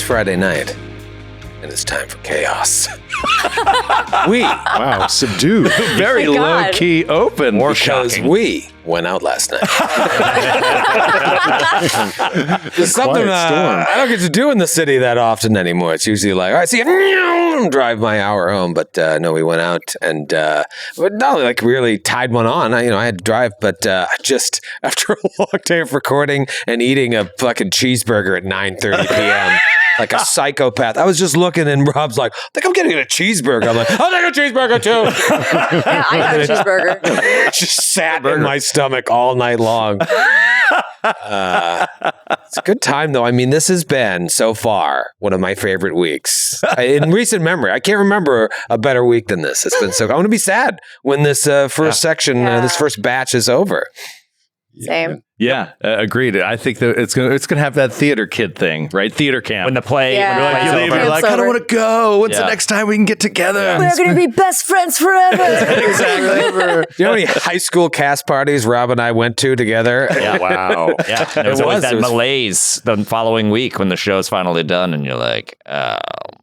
It's Friday night, and it's time for chaos. Wow, subdued. Very Oh my God. low-key open. More because we went out last night. There's something storm. I don't get to do in the city that often anymore. It's usually like, all right, see you, drive my hour home. But no, we went out and but not like really tied one on. I had to drive, but just after a long day of recording and eating a fucking cheeseburger at 9:30 p.m. like a psychopath. I was just looking, and Rob's like, I think I'm getting a cheeseburger. I'm like, I'll take a cheeseburger too. Yeah, I got a cheeseburger. Just sat in my stomach all night long. It's a good time, though. I mean, this has been, so far, one of my favorite weeks. In recent memory, I can't remember a better week than this. It's been so... I'm going to be sad when this first section, this first batch is over. Same. Yeah, agreed. I think that it's gonna have that theater kid thing, right? Theater camp. When the play, Yeah. when the play's you leave, over. you're like, I don't want to go. When's the next time we can get together? We're going to be best friends forever. Exactly. Do you know how many high school cast parties Rob and I went to together? Yeah, Wow. yeah. There was always that It was- malaise the following week when the show's finally done, and you're like, oh,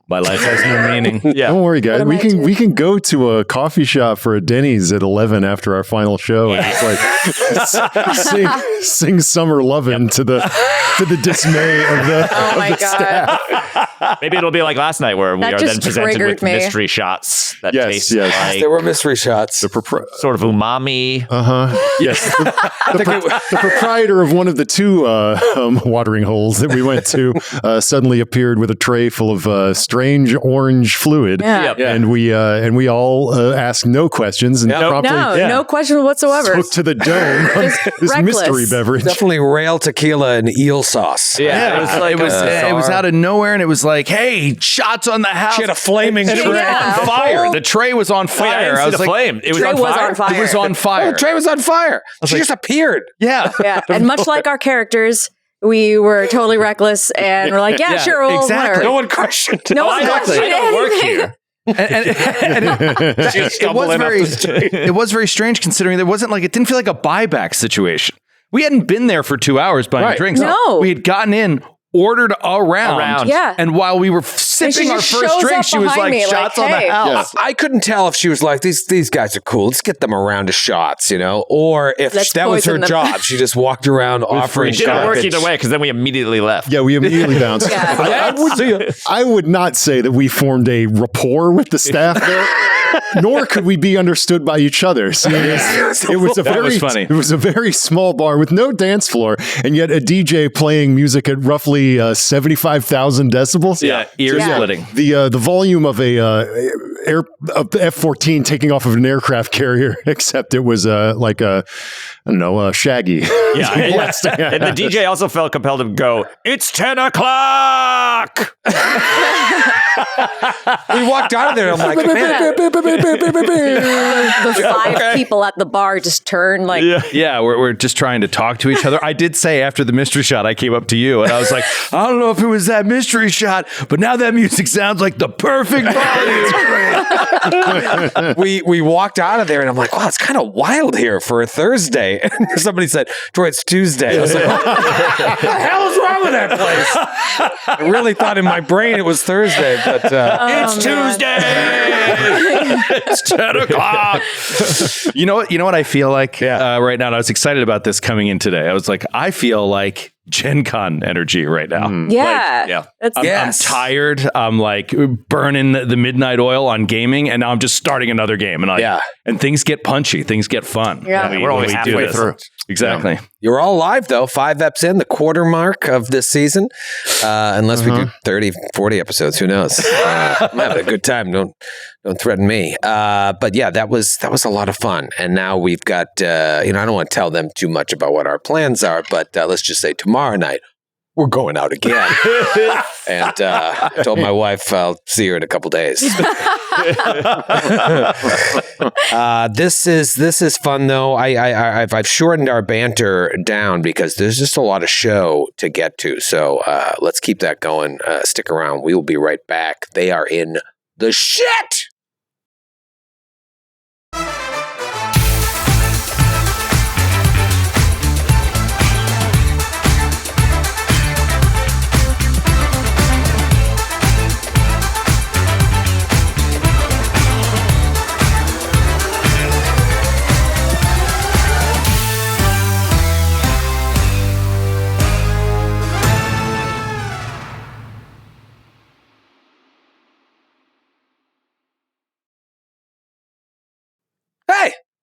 My life has no meaning. yeah. Don't worry, guys. What am We I can doing? we can go to a coffee shop for a Denny's at 11 after our final show and just like sing "Summer Lovin'" to the dismay of the. Oh my of the staff. God. Maybe it'll be like last night where we That are then just presented triggered with me. mystery shots that Yes, taste yes. like There were mystery shots. sort of umami. Yes. The proprietor of one of the two watering holes that we went to suddenly appeared with a tray full of strange orange fluid. Yeah. Yep. And we all asked no questions and promptly No question whatsoever. took to the dome on Just this reckless. mystery beverage. Definitely rail tequila and eel sauce. Yeah, it was like it was out of nowhere, and it was like, "Hey, shots on the house!" She had a flaming and it tray. was on fire. The tray was on fire. I didn't see the like, flame. It was Tray on was fire. on fire. It was on Oh, fire. the tray was on fire. She just appeared. Yeah, Yeah. And much like our characters, we were totally reckless and we're like, yeah, sure, we'll exactly. whatever. No one questioned it. No one questioned I don't work anything. here. It was very strange considering it didn't feel like a buyback situation. We hadn't been there for 2 hours buying Right. drinks. No. We had gotten in, ordered a round. Yeah. And while we were sipping our just first shows drink, up she was behind like, me, like, shots on hey. the house. Yes. I couldn't tell if she was like, these guys are cool. Let's get them a round of shots, or if Let's that was her poison them. job. She just walked around offering It didn't work shots. either way because then we immediately left. Yeah, we immediately bounced. Yeah. I would not say that we formed a rapport with the staff there. Nor could we be understood by each other. Seeing as it was funny. It was a very small bar with no dance floor, and yet a DJ playing music at roughly 75,000 decibels. Yeah, ear splitting. The volume of a F-14 taking off of an aircraft carrier, except it was like a Shaggy. Yeah, and the DJ also felt compelled to go, it's 10 o'clock! We walked out of there, and I'm like, man. The five people at the bar just turned like, Yeah, we're just trying to talk to each other. I did say after the mystery shot, I came up to you and I was like, I don't know if it was that mystery shot, but now that music sounds like the perfect volume. we walked out of there, and I'm like, wow, it's kind of wild here for a Thursday. And somebody said, Troy, it's Tuesday. I was like, what the hell is wrong with that place? I really thought in my brain it was Thursday, but It's Tuesday! It's 10 o'clock. You know what I feel like right now? And I was excited about this coming in today. I was like, I feel like Gen Con energy right now. yeah. That's I'm tired. I'm like burning the midnight oil on gaming, and now I'm just starting another game. And and things get punchy, things get fun. Yeah. when We're always when we do halfway this. through. Exactly. you're all live, though. 5 eps in, the quarter mark of this season. Unless we do 30, 40 episodes, who knows? I'm having a good time. Don't threaten me. But yeah, that was a lot of fun. And now we've got, I don't want to tell them too much about what our plans are, but let's just say tomorrow night, we're going out again. And I told my wife I'll see her in a couple days. This is fun, though. I've shortened our banter down because there's just a lot of show to get to. So let's keep that going. Stick around. We will be right back. They are in the shit.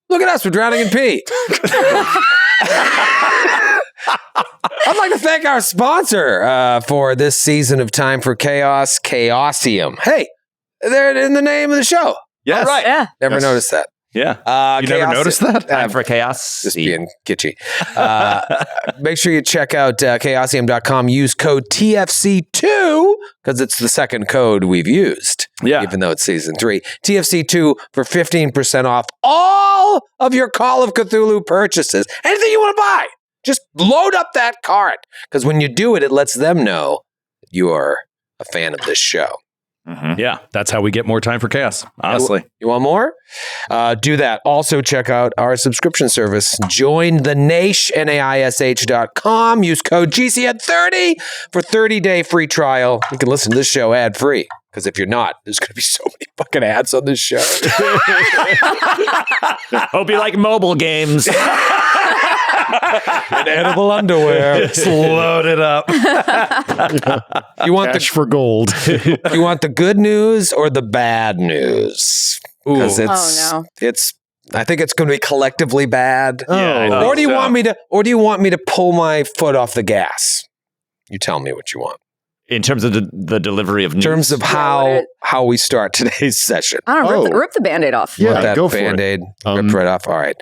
Look at us, we're drowning in pee. I'd like to thank our sponsor for this season of Time for Chaos, Chaosium. Hey, they're in the name of the show. Yes. All right. Yeah. Never noticed that. Yeah. You never noticed that? Time for chaos. Just being kitschy. Make sure you check out chaosium.com. Use code TFC2 because it's the second code we've used. Yeah. Even though it's season 3. TFC2 for 15% off all of your Call of Cthulhu purchases. Anything you want to buy, just load up that cart. Because when you do it, it lets them know you are a fan of this show. Mm-hmm. Yeah, that's how we get more Time for Chaos, honestly. You want more? Do that. Also, check out our subscription service. Join the Naish, NAISH.com. Use code GCN30 for 30-day free trial. You can listen to this show ad-free. Because if you're not, there's going to be so many fucking ads on this show. Hope you like mobile games. And edible underwear. Just load it up. You want Cash for gold. you want the good news or the bad news? Because it's I think it's going to be collectively bad. Yeah, or do you want me to pull my foot off the gas? You tell me what you want. In terms of the delivery of news. In terms of how we start today's session. I don't know, rip the Band-Aid off. Yeah, Let that go for Band-Aid it. ripped right off. All right.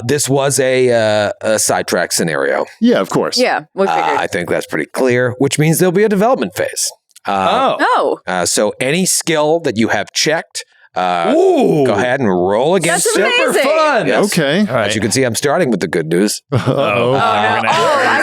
This was a sidetrack scenario. Yeah, of course. Yeah, we figured. I think that's pretty clear, which means there'll be a development phase. So any skill that you have checked, go ahead and roll against That's it. amazing. Fun. Yes. Okay. All right. As you can see, I'm starting with the good news. Uh-oh. I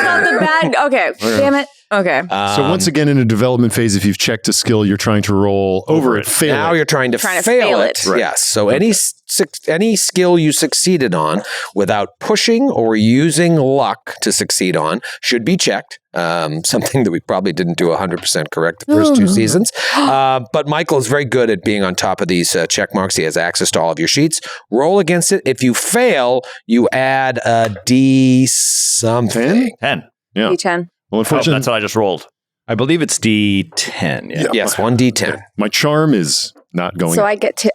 thought the bad. Okay, damn it. Okay. So once again, in a development phase, if you've checked a skill, you're trying to roll over it, fail now it. you're trying to fail it. Right. Yes. So any skill you succeeded on without pushing or using luck to succeed on should be checked. Something that we probably didn't do 100% correct the first two seasons. But Michael is very good at being on top of these check marks. He has access to all of your sheets. Roll against it. If you fail, you add a D something. 10. Yeah. D10. Well, unfortunately, That's what I just rolled. I believe it's D10. Yeah. Yes, 1D10. my charm is not going. So I get to.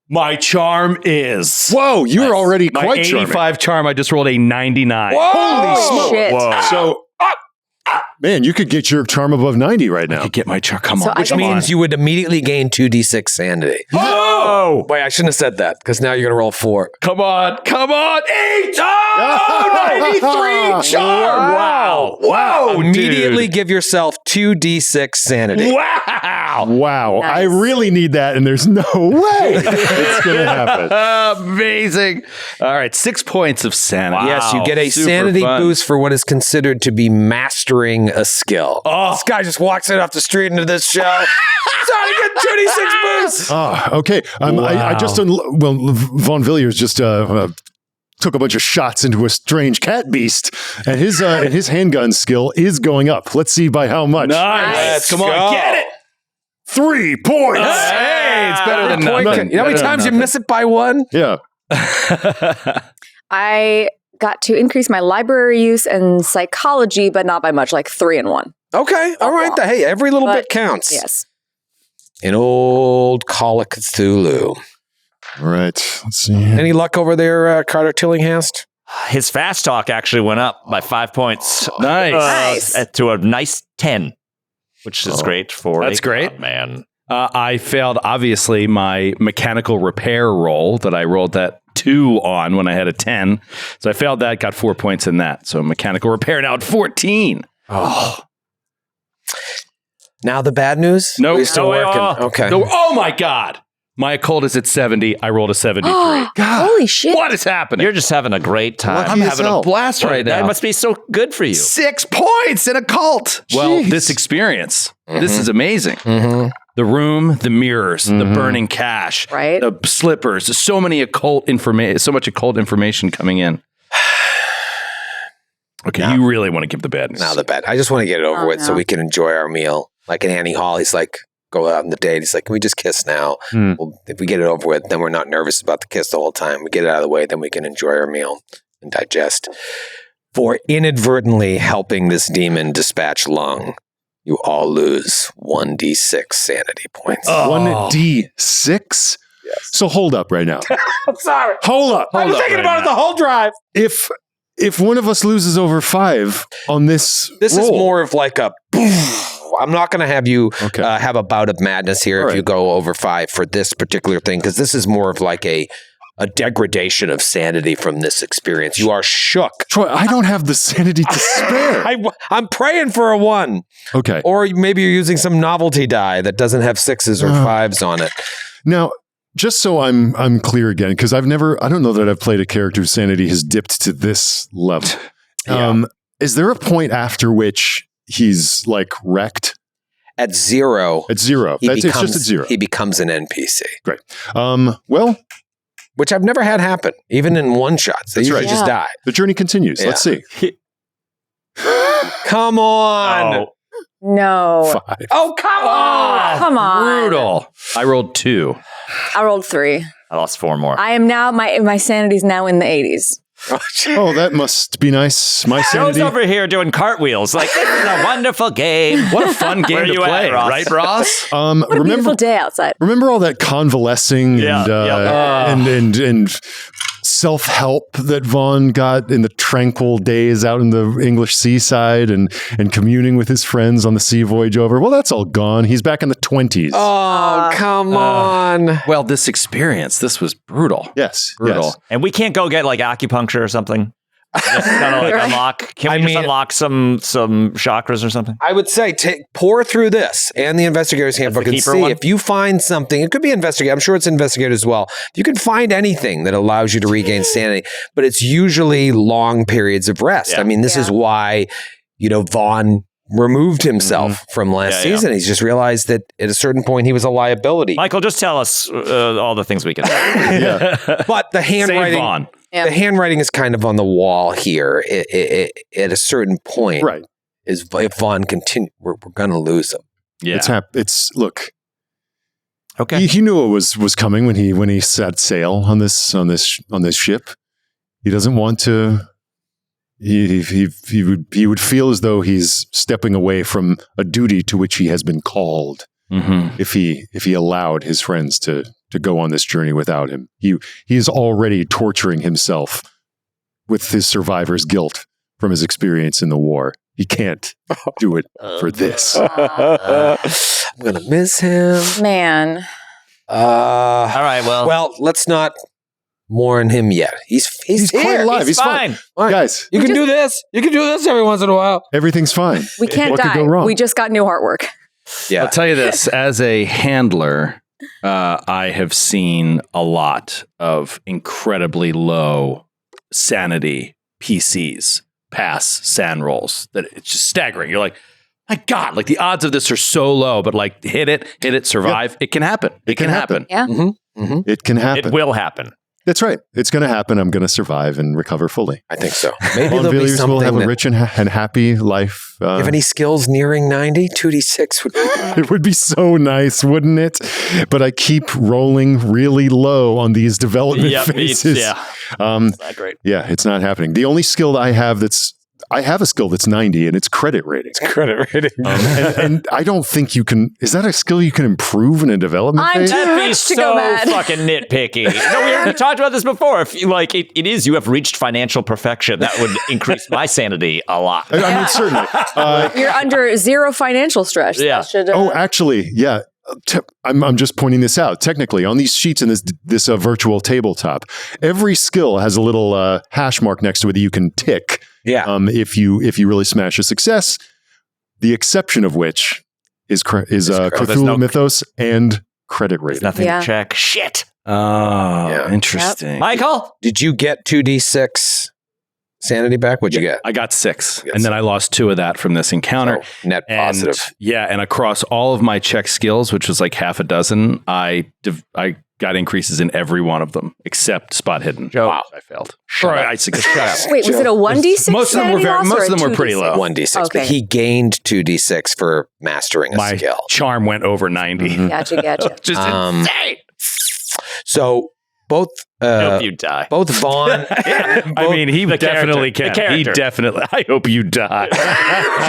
My charm is. Whoa, you're already My quite 85 charming. charm, I just rolled a 99. Holy smoke. Shit. Whoa. So, man, you could get your charm above 90 right now. I could get my charm. Come So on. I Which get- means you would immediately gain 2d6 sanity. Oh! Wait, I shouldn't have said that because now you're going to roll 4. Come on. 8! Oh, 93 charm. Wow. Immediately give yourself 2d6 sanity. Wow. Wow, Nice. I really need that, and there's no way it's going to happen. Amazing. All right. 6 points of sanity. Yes, you get a Super sanity fun. boost for what is considered to be mastering a skill. Oh. This guy just walks in off the street into this show. Sorry, get 2d6 boosts. Okay. I just, Von Villiers just took a bunch of shots into a strange cat beast, and his handgun skill is going up. Let's see by how much. Nice. Let's Come on. go. Get it. 3 points. Hey, it's better than Point. nothing. You know how many times you miss it by 1? Yeah. I got to increase my library use and psychology, but not by much, like 3 and 1. Okay, all right. Hey, every little But- bit counts. Yes. An old Call of Cthulhu. All right. Let's see. Any luck over there, Carter Tillinghast? His fast talk actually went up by 5 points. Nice. Nice. To a nice 10, which is great for That's a great. con man. I failed, obviously, my mechanical repair roll that I rolled that 2 on when I had a 10. So I failed that, got 4 points in that. So mechanical repair now at 14. Oh. Now the bad news? Nope. We're still No, working. Okay. No, oh my God. My occult is at 70. I rolled a 73. Holy shit. What is happening? You're just having a great time. Lucky I'm as having hell. a blast right now. That must be so good for you. 6 points in occult. Well, Jeez. this experience, this is amazing. Mm-hmm. The room, the mirrors, the burning cash, Right. the slippers, so many occult information, so much occult information coming in. Okay, you really want to give the bad news. Now the bad. I just want to get it over Oh, with so no. we can enjoy our meal. Like in Annie Hall, he's like, go out on the date. He's like, can we just kiss now? Hmm. Well, if we get it over with, then we're not nervous about the kiss the whole time. We get it out of the way, then we can enjoy our meal and digest. For inadvertently helping this demon dispatch Lung, you all lose 1d6 sanity points. Oh. 1d6? So hold up right now. I'm sorry. Hold up. I was thinking about it the whole drive. If one of us loses over 5 on this This roll, is more of like a. I'm not going to have you have a bout of madness here if you go over 5 for this particular thing, because this is more of like a degradation of sanity from this experience. You are shook. Troy, I don't have the sanity to spare. I'm praying for a 1. Okay. Or maybe you're using some novelty die that doesn't have 6s or 5s on it. Now, just so I'm clear again, because I don't know that I've played a character whose sanity has dipped to this level. Is there a point after which he's like wrecked? At 0. At 0. It's just at 0. He becomes an NPC. Great. Well, which I've never had happen, even in one-shots. They usually just die. The journey continues. Let's see. Come on. Oh. No. 5. Oh, come on. Come on. Brutal. I rolled 2. I rolled 3. I lost 4 more. I am now, my sanity's now in the 80s. Oh, that must be nice. My Joe's sanity. over here doing cartwheels. Like, this is a wonderful game. What a fun game Where to you play, at, Ross? right, Ross? What a beautiful day outside. Remember all that convalescing and self-help that Vaughn got in the tranquil days out in the English seaside and communing with his friends on the sea voyage over? Well, that's all gone. He's back in the 20s. Oh, come on. Well, this experience, this was brutal. Yes. Brutal. Yes. And we can't go get like acupuncture or something. Just kind of like unlock. Can we just unlock some chakras or something? I would say pour through this and the Investigator's Handbook and see if you find something. It could be Investigator. I'm sure it's Investigator as well. You can find anything that allows you to regain sanity, but it's usually long periods of rest. I mean, this is why, Vaughn removed himself from last season. He's just realized that at a certain point he was a liability. Michael, just tell us all the things we can do. But the handwriting, the handwriting is kind of on the wall here. At a certain point, right? If Vaughn continue, we're going to lose him. Yeah, it's look. Okay, he knew it was coming when he set sail on this ship. He doesn't want to. He would feel as though he's stepping away from a duty to which he has been called. Mm-hmm. If he allowed his friends to go on this journey without him, he is already torturing himself with his survivor's guilt from his experience in the war. He can't do it for this. I'm gonna miss him, man. All right, well, let's not mourn him yet. He's quite here. alive. He's fine. Right. Guys, you can do this. You can do this every once in a while. Everything's fine. We can't What die. could go wrong? We just got new artwork. Yeah, I'll tell you this: as a handler, I have seen a lot of incredibly low sanity PCs pass SAN rolls. That it's just staggering. You're like, my God, like the odds of this are so low, but like hit it, survive. It can happen. It can happen. Yeah. Mm-hmm. Mm-hmm. It can happen. It will happen. That's right. It's going to happen. I'm going to survive and recover fully. I think so. Maybe Vaughn there'll be Villiers something will have that, a rich and happy life. you have any skills nearing 90? 2d6 would be It would be so nice, wouldn't it? But I keep rolling really low on these development phases. Not great. Yeah, it's not happening. The only skill that I have a skill that's 90, and it's credit rating. credit rating. And I don't think you can. Is that a skill you can improve in a development I'm phase? too That'd be rich to so go mad. fucking nitpicky. No, we already talked about this before. If you, like it is, you have reached financial perfection. That would increase my sanity a lot. I mean, certainly. You're under 0 financial stress. Yeah. That should, Oh, actually, yeah. I'm just pointing this out. Technically, on these sheets in this virtual tabletop, every skill has a little hash mark next to it that you can tick. Yeah. If you really smash a success, the exception of which is Cthulhu Mythos and credit rating. Nothing to check. Shit. Oh, interesting. Michael, Did you get 2d6 sanity back? What'd you get? I got 6, and then I lost 2 of that from this encounter. So, net positive. And across all of my check skills, which was like half a dozen, I got increases in every one of them except spot hidden. Joe. Wow, I failed. I succeeded. Wait, was it a 1d6? Most of them were sanity loss most or of them a were pretty 2d6? low. 1d6, Okay. but he gained 2d6 for mastering a My skill. charm went over 90. Gotcha. Just insane. So both I hope you die. both Vaughn, I mean, he definitely character. can. The He character. definitely. I hope you die.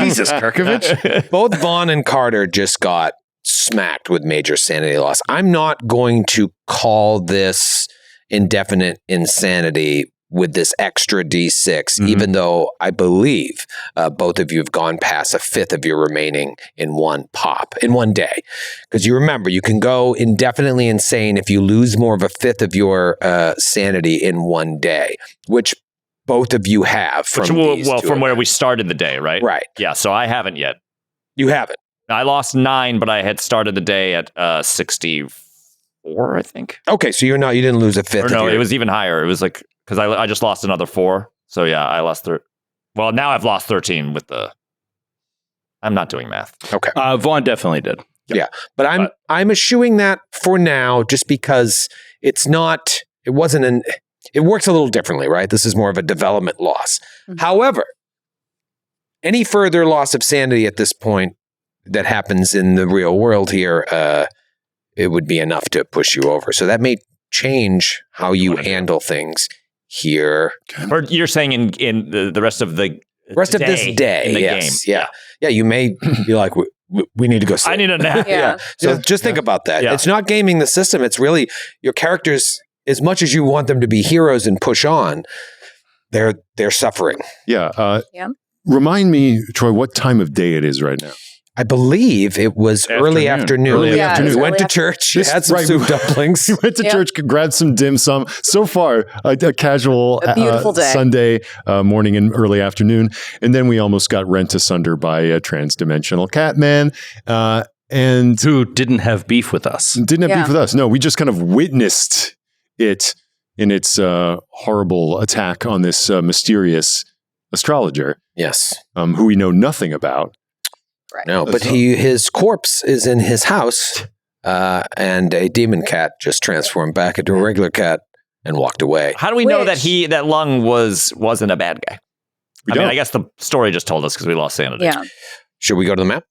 Jesus, Kirkovich. both Vaughn and Carter just got smacked with major sanity loss. I'm not going to call this indefinite insanity with this extra D6, even though I believe both of you have gone past a fifth of your remaining in one day. Because you remember, you can go indefinitely insane if you lose more of a fifth of your sanity in one day, which both of you have from where we started the day, right? Right. Yeah, so I haven't yet. You haven't. I lost 9, but I had started the day at 64, I think. Okay, so you didn't lose a fifth. Or no, it was even higher. It was like, because I just lost another 4. So yeah, I lost well, now I've lost 13 with I'm not doing math. Okay. Vaughn definitely did. Yeah. But I'm eschewing that for now just because it works a little differently, right? This is more of a development loss. However, any further loss of sanity at this point that happens in the real world here, it would be enough to push you over. So that may change how you handle things here. Or you're saying in the rest of the rest of this day in the game. Yeah. Yeah, you may be like, we need to go sleep. I need a nap. Yeah. So just think about that. Yeah. It's not gaming the system. It's really your characters, as much as you want them to be heroes and push on, they're suffering. Yeah. Remind me, Troy, what time of day it is right now? I believe it was early afternoon. Early afternoon. We went to church, had some soup dumplings. We went to church, grabbed some dim sum. So far, a casual beautiful day. Sunday morning and early afternoon. And then we almost got rent asunder by a trans-dimensional cat man. And who didn't have beef with us. Didn't have beef with us. No, we just kind of witnessed it in its horrible attack on this mysterious astrologer. Yes. Who we know nothing about. Right. No, but his corpse is in his house, and a demon cat just transformed back into a regular cat and walked away. How do we know that Lung wasn't a bad guy? I mean, I guess the story just told us because we lost sanity. Yeah. Should we go to the map?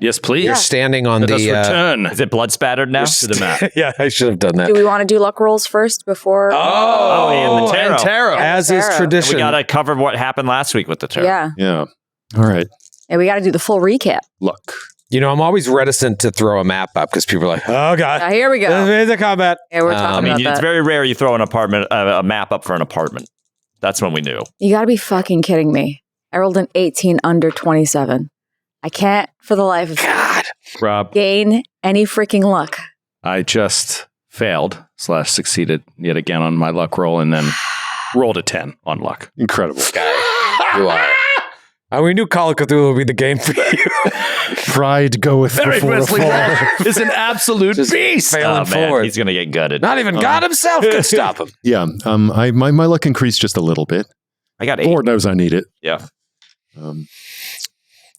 Yes, please. You're standing on Let us the return. Is it blood spattered now? To the map. Yeah, I should have done that. Do we want to do luck rolls first before? Oh, and the tarot. As the is tarot. tradition. We got to cover what happened last week with the tarot. Yeah. Yeah. All right. And we got to do the full recap. Luck. You know, I'm always reticent to throw a map up because people are like, oh, God. Here we go. The combat. Yeah, we're talking about it's that. very rare you throw a map up for an apartment. That's when we knew. You got to be fucking kidding me. I rolled an 18 under 27. I can't, for the life of God. Rob, gain any freaking luck. I just failed / succeeded yet again on my luck roll and then rolled a 10 on luck. Incredible. You are. We knew Call of Cthulhu would be the game for you. Pride goeth before a fall. Is an absolute beast. Failing forward. He's going to get gutted. Not even God himself could stop him. Yeah. My luck increased just a little bit. I got 8. Lord knows I need it. Yeah. All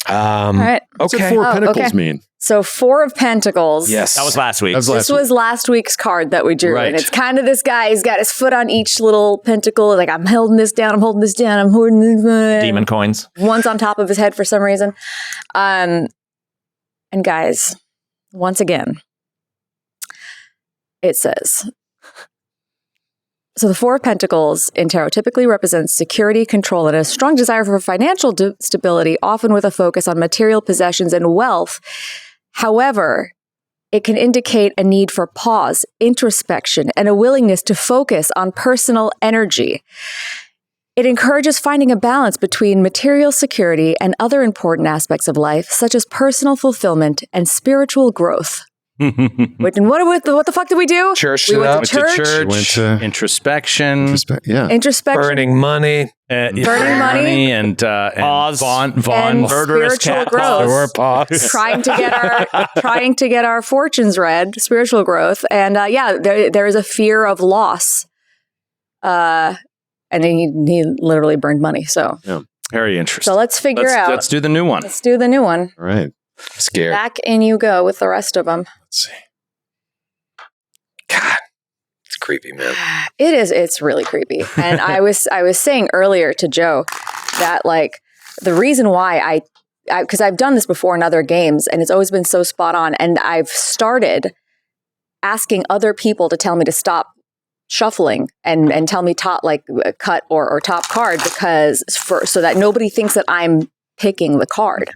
right. What's Okay. that 4 pentacles mean? So 4 of Pentacles. Yes. That was last week. This was last week's card that we drew. Right. And it's kind of this guy. He's got his foot on each little pentacle. Like, I'm holding this down. I'm holding this down. I'm holding this down. Demon coins. One's on top of his head for some reason. And guys, once again, it says, so the 4 of Pentacles in tarot typically represents security, control, and a strong desire for financial stability, often with a focus on material possessions and wealth. However, it can indicate a need for pause, introspection, and a willingness to focus on personal energy. It encourages finding a balance between material security and other important aspects of life, such as personal fulfillment and spiritual growth. Wait, and what the fuck did we do? Church We it went up. to church. Went to Introspection. Introspection. Burning money. Burning money. And Pause. Vaughn. And Murderous spiritual cat growth. There were paws. trying to get our fortunes read, spiritual growth. And there is a fear of loss. And then he literally burned money. So Very interesting. So let's figure out. Let's do the new one. Let's do the new one. All right. Scared. Back in you go with the rest of them. Let's see. God. It's creepy, man. It is. It's really creepy. And I was saying earlier to Joe that like the reason why because I've done this before in other games and it's always been so spot on. And I've started asking other people to tell me to stop shuffling and tell me top like cut or top card so that nobody thinks that I'm picking the card.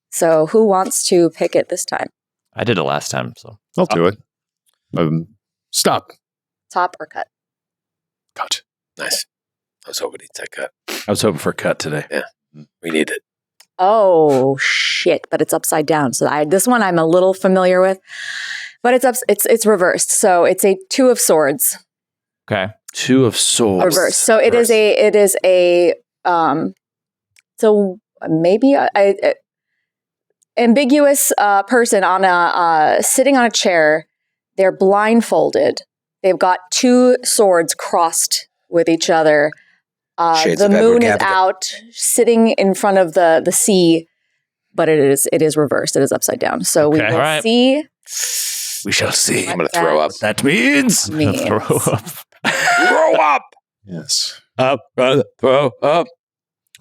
So who wants to pick it this time? I did it last time, so. I'll do it. Stop. Top or cut? Cut. Nice. I was hoping he'd say cut. I was hoping for a cut today. Yeah, we need it. Oh shit! But it's upside down. So this one I'm a little familiar with, but it's reversed. So it's a 2 of swords. Okay. 2 of swords. Reversed. So it is a so maybe a ambiguous person on a sitting on a chair. They're blindfolded. They've got 2 swords crossed with each other. The moon is out, sitting in front of the sea, but it is reversed. It is upside down. So we will see. We shall see. I'm going to throw up. That means Throw up. Throw up. Yes. Up, throw up.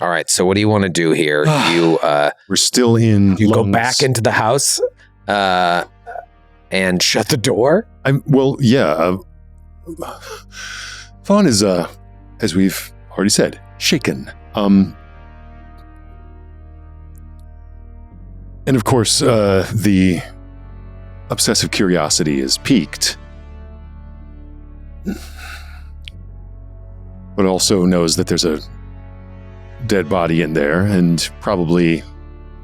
All right. So what do you want to do here? We're still in. You go back into the house and shut the door. Vaughn is, as we've already said, shaken. And of course, the obsessive curiosity is piqued. But also knows that there's a dead body in there, and probably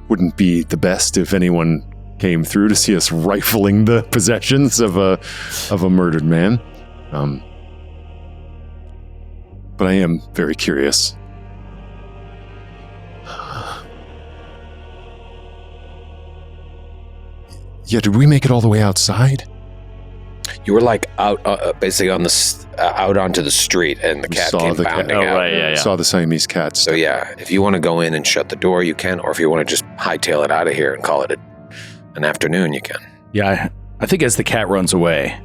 wouldn't be the best if anyone came through to see us rifling the possessions of a murdered man. But I am very curious. Yeah, did we make it all the way outside? You were like out, basically on out onto the street, and the cat came bounding out. Right, yeah. Saw the Siamese cat. So yeah, if you want to go in and shut the door, you can, or if you want to just hightail it out of here and call it an afternoon, you can. Yeah, I think as the cat runs away,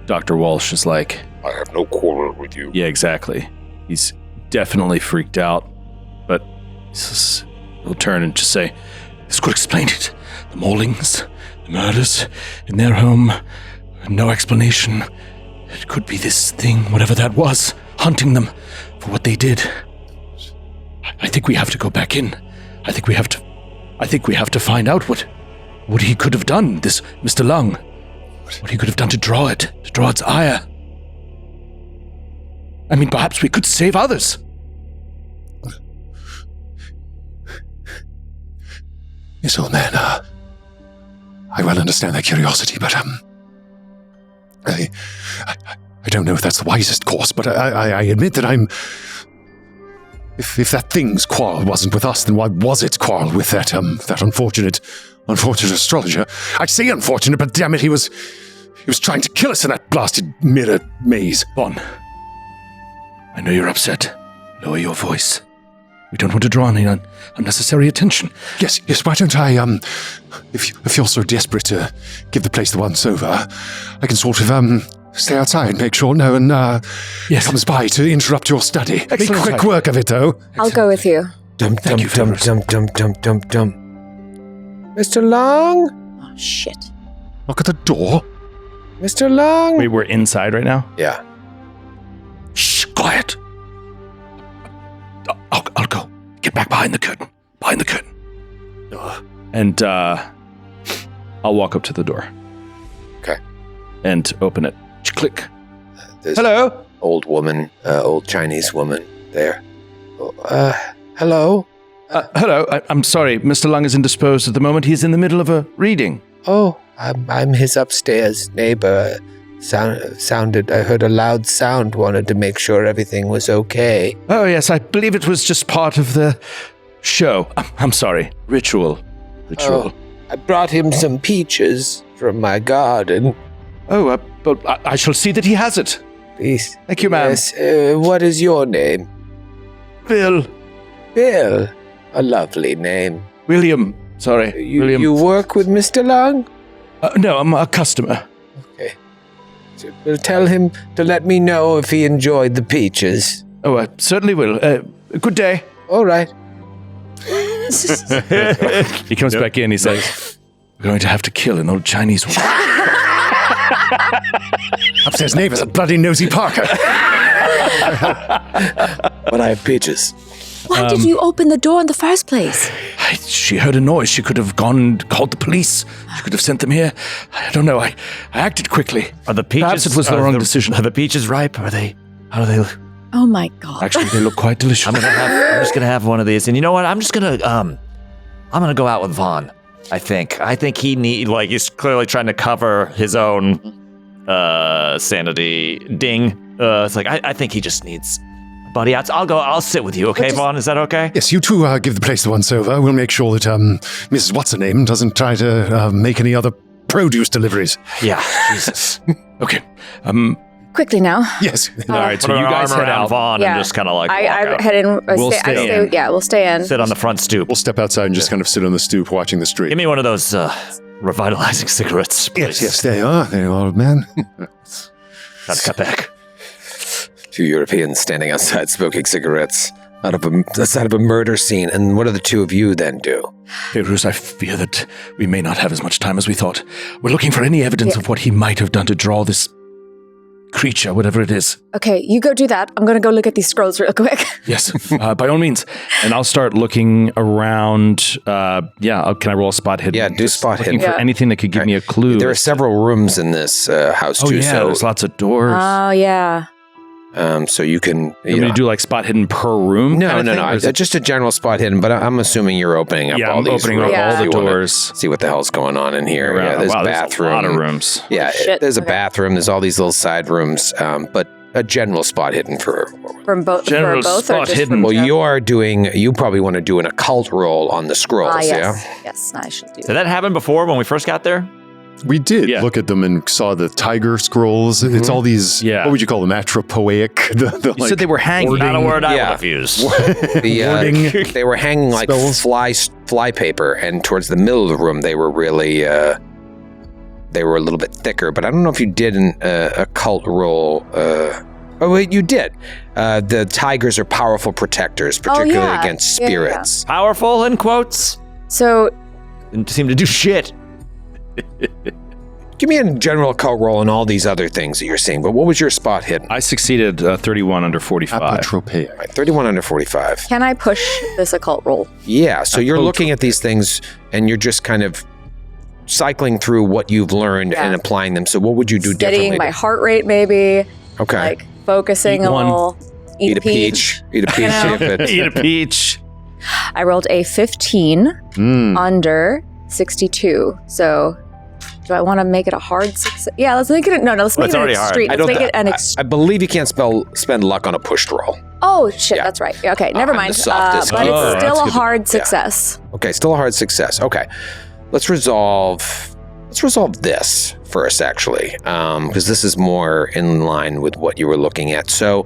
Dr. Walsh is like, I have no quarrel with you. yeah, exactly. He's definitely freaked out, but he'll turn and just say, this could explain it. The maulings, the murders in their home, no explanation. It could be this thing, whatever that was, hunting them for what they did. I think we have to go back in. I think we have to find out what he could have done, this Mr. Lung. What he could have done to draw its ire. I mean, perhaps we could save others. Yes, old man, I well understand that curiosity, but, I don't know if that's the wisest course, but I admit that I'm... If that thing's quarrel wasn't with us, then why was its quarrel with that unfortunate astrologer? I say unfortunate, but damn it, he was trying to kill us in that blasted mirror maze. Bon, I know you're upset. Lower your voice. We don't want to draw any unnecessary attention. Yes, why don't I, if you're so desperate to give the place the once over, I can sort of, stay outside, make sure no one, comes by to interrupt your study. Make quick work of it, though. I'll go with you. Dum, dum, dum, dum, dum, dum, dum, dum. Mr. Long? Oh, shit. Knock at the door. Mr. Long? Wait, we're inside right now? Yeah. Shh, quiet. I'll go. Get back behind the curtain. And I'll walk up to the door. Okay. And open it. Click. There's Hello? old Chinese woman there. Hello? Hello. I'm sorry. Mr. Lung is indisposed at the moment. He's in the middle of a reading. Oh, I'm his upstairs neighbor. I heard a loud sound, wanted to make sure everything was okay. Oh, yes. I believe it was just part of the show. I'm sorry. Ritual. Oh, I brought him some peaches from my garden. Oh, but I shall see that he has it. Please. Thank you, ma'am. Yes, what is your name? Bill. Bill. A lovely name. William. Sorry. William. You work with Mr. Long? No, I'm a customer. Okay. So we'll tell him to let me know if he enjoyed the peaches. Oh, I certainly will. Good day. All right. He comes back in. He's like, we're going to have to kill an old Chinese woman. Upstairs neighbor's a bloody nosy Parker. But I have peaches. Why did you open the door in the first place? She heard a noise. She could have gone and called the police. She could have sent them here. I don't know. I acted quickly. Are the peaches? Perhaps it was the wrong decision. Are the peaches ripe? How do they look? Oh my God. Actually, they look quite delicious. I'm just gonna have one of these, and you know what? I'm gonna go out with Vaughn. I think he's clearly trying to cover his own sanity ding. It's like I think he just needs a buddy out. I'll sit with you, okay, Vaughn? Is that okay? Yes, you two give the place the once over. We'll make sure that Mrs. What's-her-name doesn't try to make any other produce deliveries. Yeah, Jesus. Okay. Quickly now. Yes. All right, so you guys head out. Vaughn and just kind of like walk I out. head in. We'll stay in. Yeah, we'll stay in. Sit on the front stoop. We'll step outside and just kind of sit on the stoop watching the street. Give me one of those revitalizing cigarettes, please. Yes, they are. They are, old man. Gotta cut back. Two Europeans standing outside smoking cigarettes out of the side of a murder scene. And what do the two of you then do? Beirut, I fear that we may not have as much time as we thought. We're looking for any evidence of what he might have done to draw this creature, whatever it is. Okay, you go do that. I'm going to go look at these scrolls real quick. Yes, by all means. And I'll start looking around. Can I roll a spot hidden? Yeah, do spot hidden. For anything that could give me a clue. There are several rooms in this house too. Oh yeah, so, there's lots of doors. Oh, yeah. so you can. You want me to do like spot hidden per room? No. Just a general spot hidden. But I'm assuming you're opening up all these opening rooms. up all the You wanna doors. See what the hell's going on in here. Around. Yeah, there's a There's bathroom. a lot of rooms. Yeah, Shit. there's a Okay. bathroom. There's all these little side rooms. But a general spot hidden for. From both, General for both, or spot just hidden. from Well, Jeff? you probably want to do an occult roll on the scrolls. Yes. Yeah. Yes, I should do Did that happen before when we first got there? We did Yeah. look at them and saw the tiger scrolls. It's all these, Yeah. what would you call them, atropoic? The, You said they were hanging. Not a word I Yeah. would have used. They were hanging like Spells. fly paper, and towards the middle of the room, they were really they were a little bit thicker. But I don't know if you did an occult roll. Oh wait, you did. The tigers are powerful protectors, particularly against Yeah, yeah. spirits. Powerful in quotes. So, Didn't seem to do shit. Give me a general occult roll on all these other things that you're seeing. But what was your spot hidden? I succeeded 31 under 45. Apotropoic. Right, 31 under 45. can I push this occult roll? Yeah, so you're looking at these things and you're just kind of cycling through what you've learned and applying them. So what would you do Steadying differently? my heart rate, maybe. Okay. Like focusing Eat a one. little. Eat a peach. Eat a peach. know. If it's- Eat a peach. I rolled a 15 under 62. So, do I want to make it a hard success? Yeah, let's make it. No, let's make it's it an already hard. extreme. I Let's don't. make it an extreme. I believe you can't spend luck on a pushed roll. Oh shit, Yeah. that's right. Okay, never I'm mind. the softest But keeper. it's still That's a good. hard success. Okay, still a hard success. Okay, let's resolve this first, actually, because this is more in line with what you were looking at. So,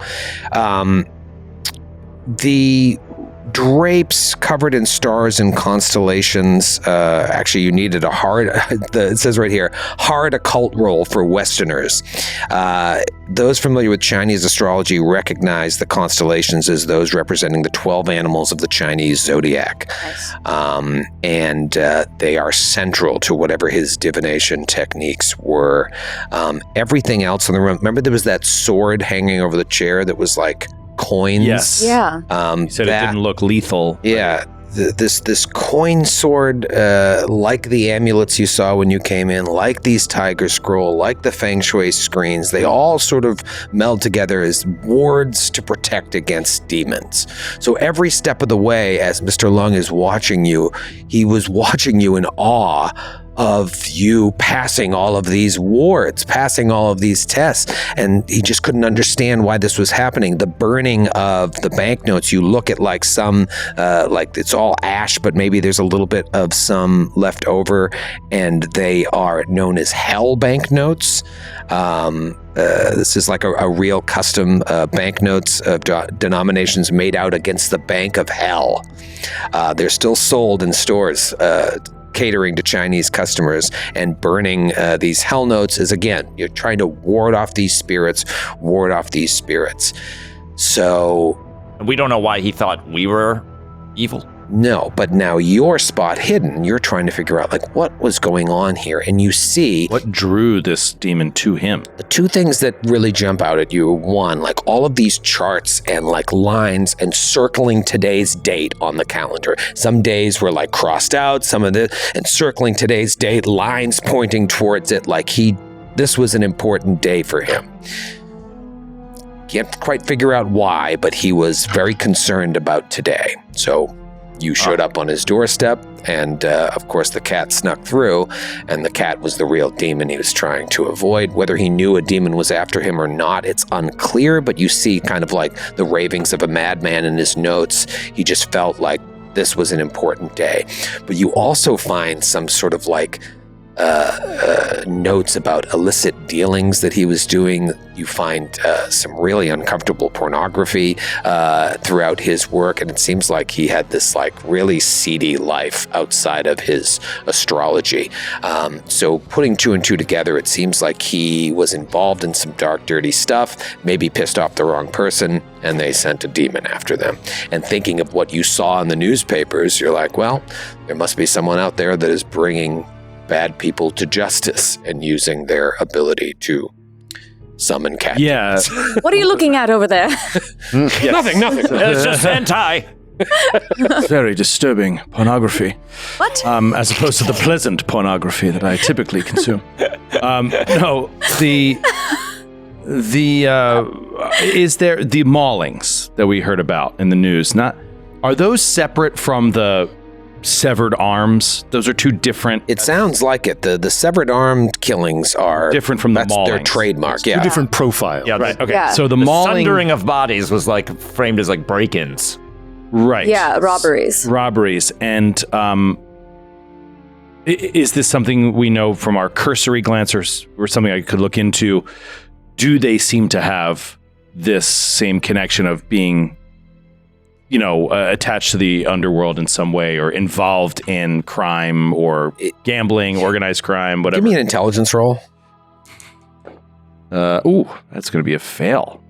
the drapes covered in stars and constellations. Actually, you needed a hard. It says right here, hard occult roll for Westerners. Those familiar with Chinese astrology recognize the constellations as those representing the 12 animals of the Chinese zodiac. Nice. And they are central to whatever his divination techniques were. Everything else in the room. Remember, there was that sword hanging over the chair that was like coins. Yes. Yeah. You said it didn't look lethal. Yeah. This coin sword, like the amulets you saw when you came in, like these tiger scroll, like the feng shui screens, they all sort of meld together as wards to protect against demons. So every step of the way, as Mr. Lung is watching you, he was watching you in awe of you passing all of these wards, passing all of these tests, and he just couldn't understand why this was happening. The burning of the banknotes, you look at like some, like it's all ash, but maybe there's a little bit of some left over, and they are known as hell banknotes. This is like a real custom banknotes of denominations made out against the Bank of Hell. They're still sold in stores, catering to Chinese customers, and burning these hell notes is, again, you're trying to ward off these spirits. So We don't know why he thought we were evil. No, but now you're spot hidden. You're trying to figure out like what was going on here. And you see What drew this demon to him? the two things that really jump out at you. One, like all of these charts and like lines and circling today's date on the calendar. Some days were like crossed out, some of the, and circling today's date, lines pointing towards it like this was an important day for him. Can't quite figure out why, but he was very concerned about today. So you showed up on his doorstep, and of course the cat snuck through, and the cat was the real demon he was trying to avoid. Whether he knew a demon was after him or not, it's unclear, but you see kind of like the ravings of a madman in his notes. He just felt like this was an important day. But you also find some sort of like notes about illicit dealings that he was doing. You find some really uncomfortable pornography throughout his work, and it seems like he had this like really seedy life outside of his astrology. So putting two and two together, it seems like he was involved in some dark, dirty stuff, maybe pissed off the wrong person, and they sent a demon after them. And thinking of what you saw in the newspapers, you're like, well, there must be someone out there that is bringing bad people to justice and using their ability to summon cat. Yeah. What are you looking at over there? Nothing. It's just hentai. Very disturbing pornography. What? As opposed to the pleasant pornography that I typically consume. No, is there the maulings that we heard about in the news? Are those separate from the severed arms? Those are two different. It sounds like it. The severed arm killings are different from the that's maulings. their trademark. Two different profiles. Yeah, Right. Okay. Yeah. So the The mauling, sundering of bodies was like framed as like break-ins. right? Yeah, robberies. And is this something we know from our cursory glance, or something I could look into? Do they seem to have this same connection of being, attached to the underworld in some way, or involved in crime or gambling, organized crime, whatever? Give me an intelligence roll. That's going to be a fail,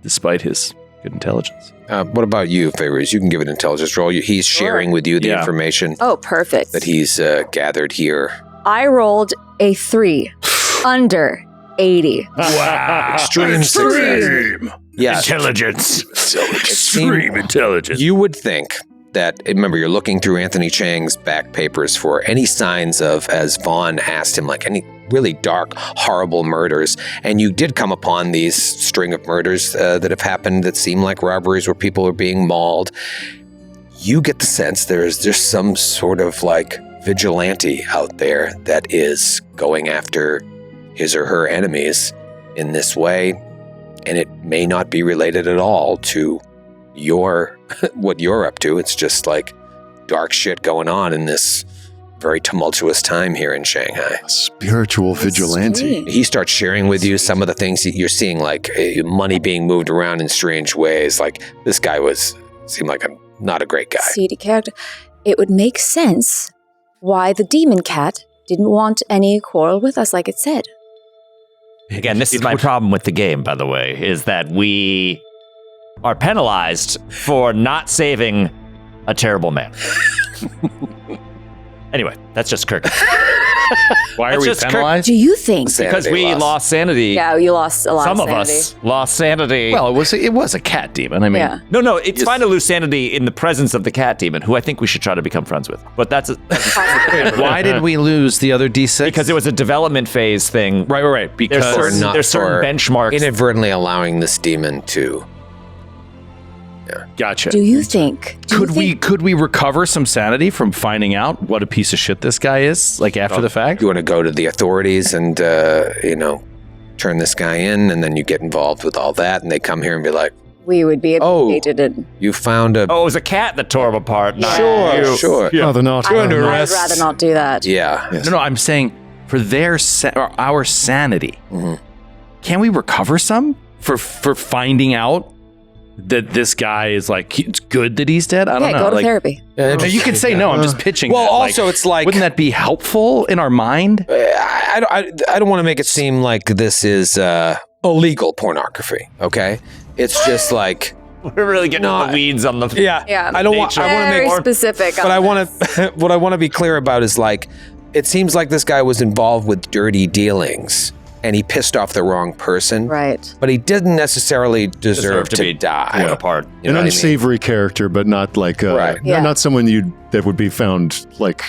despite his good intelligence. What about you, Favors? You can give an intelligence roll. He's sharing with you the Yeah. information Oh, perfect. that he's gathered here. I rolled a 3 under 80. Wow! Extreme success. Yeah. Intelligence. Extreme intelligence. You would think that, remember, you're looking through Anthony Chang's back papers for any signs of, as Vaughn asked him, like any really dark, horrible murders. And you did come upon these string of murders that have happened that seem like robberies where people are being mauled. You get the sense there's just some sort of like vigilante out there that is going after his or her enemies in this way. And it may not be related at all to what you're up to. It's just like dark shit going on in this very tumultuous time here in Shanghai. Spiritual vigilante. He starts sharing with you some of the things that you're seeing, like money being moved around in strange ways. Like this guy seemed like not a great guy. Seedy character. It would make sense why the demon cat didn't want any quarrel with us, like it said. Again, this is my problem with the game, by the way, is that we are penalized for not saving a terrible man. Anyway, that's just Kirk. Why are That's we just penalized? Do you think? Because Sanity we loss. lost sanity. Yeah, you lost a lot Some of of sanity. us lost sanity. Well, it was a cat demon. I mean, Yeah. No, it's fine to lose sanity in the presence of the cat demon, who I think we should try to become friends with. But that's why did we lose the other D6? because it was a development phase thing. right. Because There's certain benchmarks. Inadvertently allowing this demon to. gotcha. Do you think? Could we recover some sanity from finding out what a piece of shit this guy is, like after the fact? You want to go to the authorities and, turn this guy in, and then you get involved with all that, and they come here and be like, We would be implicated in. you found a... Oh, it was a cat that tore him apart. not Sure, you. Sure. Rather not. I'd rather not do that. Yeah. No, I'm saying for or our sanity. Mhm. Can we recover some for finding out that this guy is like, it's good that he's dead? I don't Yeah, know. go to like, therapy. you can say no. I'm just pitching. Well, that. also, it's like... wouldn't that be helpful in our mind? I don't want to make it seem like this is illegal pornography, okay? It's just like We're really getting into the weeds on the. Yeah. I don't want. I want to very make specific. But I want to. What I want to be clear about is like, it seems like this guy was involved with dirty dealings, and he pissed off the wrong person. Right. But he didn't necessarily deserve to be die. torn apart. An unsavory character, but not like not someone that would be found like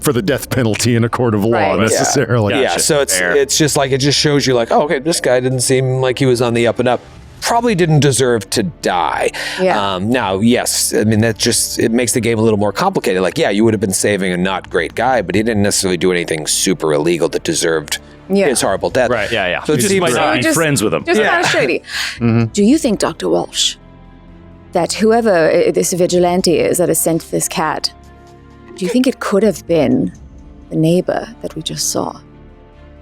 for the death penalty in a court of law necessarily. Yeah. So it's just like, it just shows you like, oh, okay, this guy didn't seem like he was on the up and up. Probably didn't deserve to die. Yeah. Now, yes, I mean, it makes the game a little more complicated. Like, yeah, you would have been saving a not great guy, but he didn't necessarily do anything super illegal that deserved his horrible death. Right. Yeah. So You just might not be friends with him. Just kind of shady. Do you think, Dr. Walsh, that whoever this vigilante is that has sent this cat, do you think it could have been the neighbor that we just saw?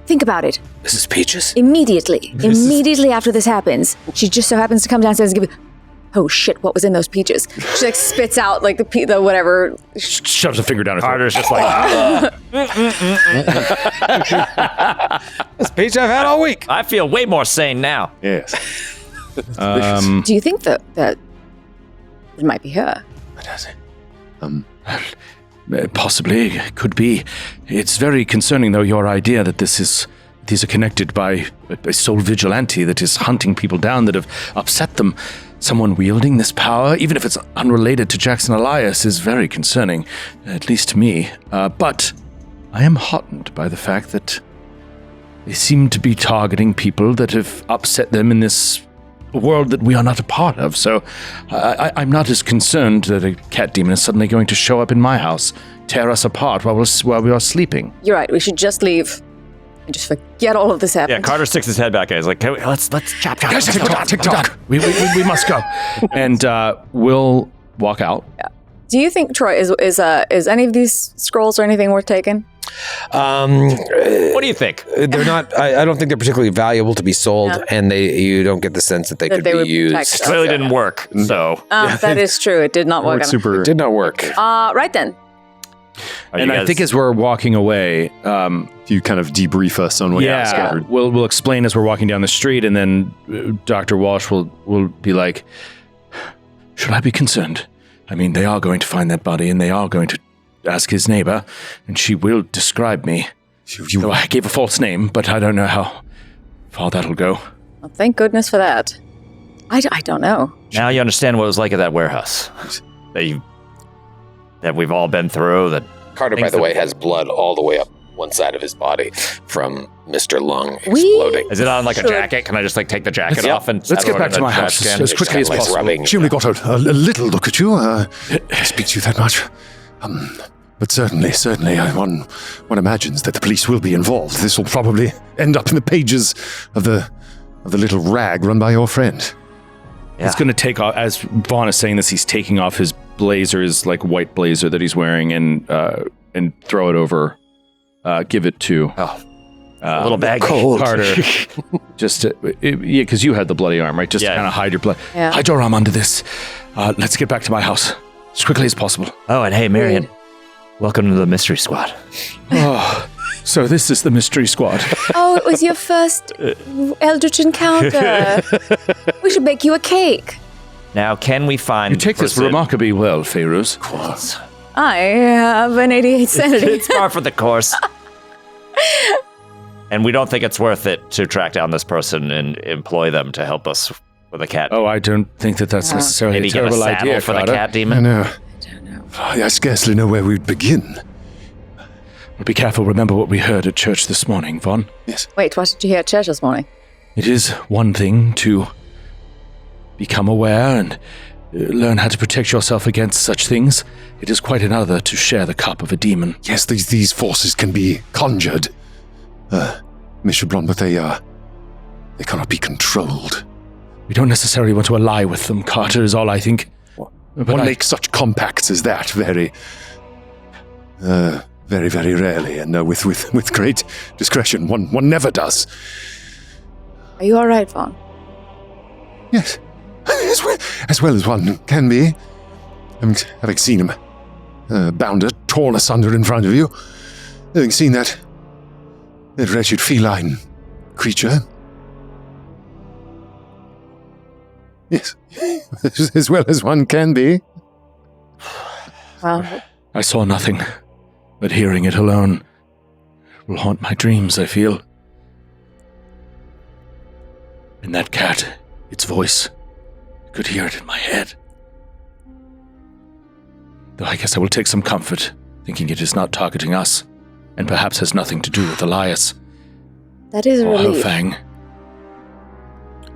Think about it. Mrs. Peaches? Immediately after this happens, she just so happens to come downstairs and give it. Oh shit! What was in those peaches? She like spits out like the whatever. Shoves a finger down her throat. Carter's just like, This peach I've had all week. I feel way more sane now. Yes. Do you think that it might be her? Possibly, could be. It's very concerning, though, your idea that these are connected by a sole vigilante that is hunting people down that have upset them. Someone wielding this power, even if it's unrelated to Jackson Elias, is very concerning, at least to me. But I am heartened by the fact that they seem to be targeting people that have upset them in this world that we are not a part of. So I'm not as concerned that a cat demon is suddenly going to show up in my house, tear us apart while we are sleeping. You're right. We should just leave and just forget all of this happened. Yeah, Carter sticks his head back and he's like, let's chop. Tick-tock. We must go. And we'll walk out. Yeah. Do you think, Troy, is any of these scrolls or anything worth taking? What do you think? They're not. I don't think they're particularly valuable to be sold, and you don't get the sense that they could be used. It clearly didn't work. So that is true. It did not work. It did not work. Right then. And I think as we're walking away, you kind of debrief us on what you discovered. We'll explain as we're walking down the street, and then Dr. Walsh will be like, "Should I be concerned? I mean, they are going to find that body, and they are going to ask his neighbor, and she will describe me. So I gave a false name, but I don't know how far that'll go." Well, thank goodness for that. I don't know. Now you understand what it was like at that warehouse that we've all been through. That Carter, by the way, has blood all the way up one side of his body from Mr. Lung exploding. Is it on like a jacket? Can I just like take the jacket off and let's get back to my house as quickly as possible. She only got a little look at you. I speak to you that much. But certainly, one imagines that the police will be involved. This will probably end up in the pages of the little rag run by your friend. Yeah. He's going to take off, as Vaughn is saying this, he's taking off his blazer, his like white blazer that he's wearing, and throw it over, give it to a little bag Carter. Just because you had the bloody arm, right? Just to kind of hide your blood. Yeah. Hide your arm under this. Let's get back to my house as quickly as possible. Oh, and hey, Marion, welcome to the mystery squad. Oh, so this is the mystery squad. Oh, it was your first eldritch encounter. We should bake you a cake. Now, can we find... You take this remarkably well, Feyruz. Of course. I have an 88 sanity. It's par for the course. And we don't think it's worth it to track down this person and employ them to help us with a cat. Oh, I don't think that's necessarily a terrible idea for Carter. the cat demon. I know. I scarcely know where we'd begin. Well, be careful. Remember what we heard at church this morning, Vaughn. Yes. Wait, what did you hear at church this morning? It is one thing to become aware and learn how to protect yourself against such things. It is quite another to share the cup of a demon. Yes, these forces can be conjured, Monsieur Blanc, but they cannot be controlled. We don't necessarily want to ally with them, Carter, is all I think. One makes such compacts as that very, very rarely, and with great discretion. One never does. Are you all right, Vaughn? Yes, as well as one can be. Having seen him bounder, torn asunder in front of you, having seen that wretched feline creature. Yes. As well as one can be. Well, I saw nothing, but hearing it alone will haunt my dreams, I feel. And that cat, its voice, I could hear it in my head. Though I guess I will take some comfort, thinking it is not targeting us, and perhaps has nothing to do with Elias. that is a Or relief. Fang.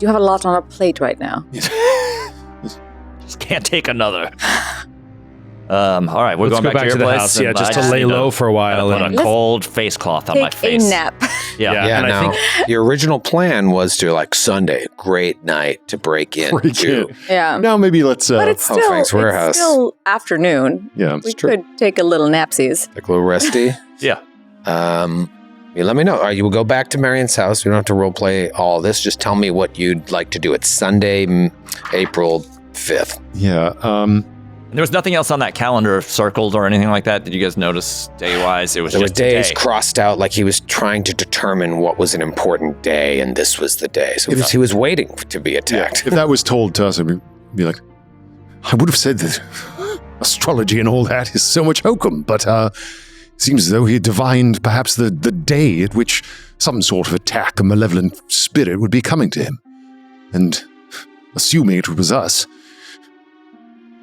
You have a lot on a plate right now. Just can't take another. All right, we're Let's going go back back to your the place. house. Yeah, and just I to lay need low for a while. put And a cold face cloth on my Take a face. nap. Yeah. Yeah. Yeah, and I now, think- your original plan was to, like, Sunday, great night to break in. Break in. Yeah. Now maybe let's. But it's Oh, still, Frank's warehouse. it's still afternoon. yeah. We could take a little napsies. Like a little resty. Yeah. You let me know. You will go back to Marion's house. You don't have to role play all this. Just tell me what you'd like to do. It's Sunday, April 5th. Yeah. And there was nothing else on that calendar circled or anything like that. Did you guys notice day-wise? It was There were just a days day. crossed out, like he was trying to determine what was an important day, and this was the day. So he was waiting to be attacked. If that was told to us, I'd be like, I would have said that astrology and all that is so much hokum, but it seems as though he divined perhaps the day at which some sort of attack, a malevolent spirit would be coming to him. And assuming it was us,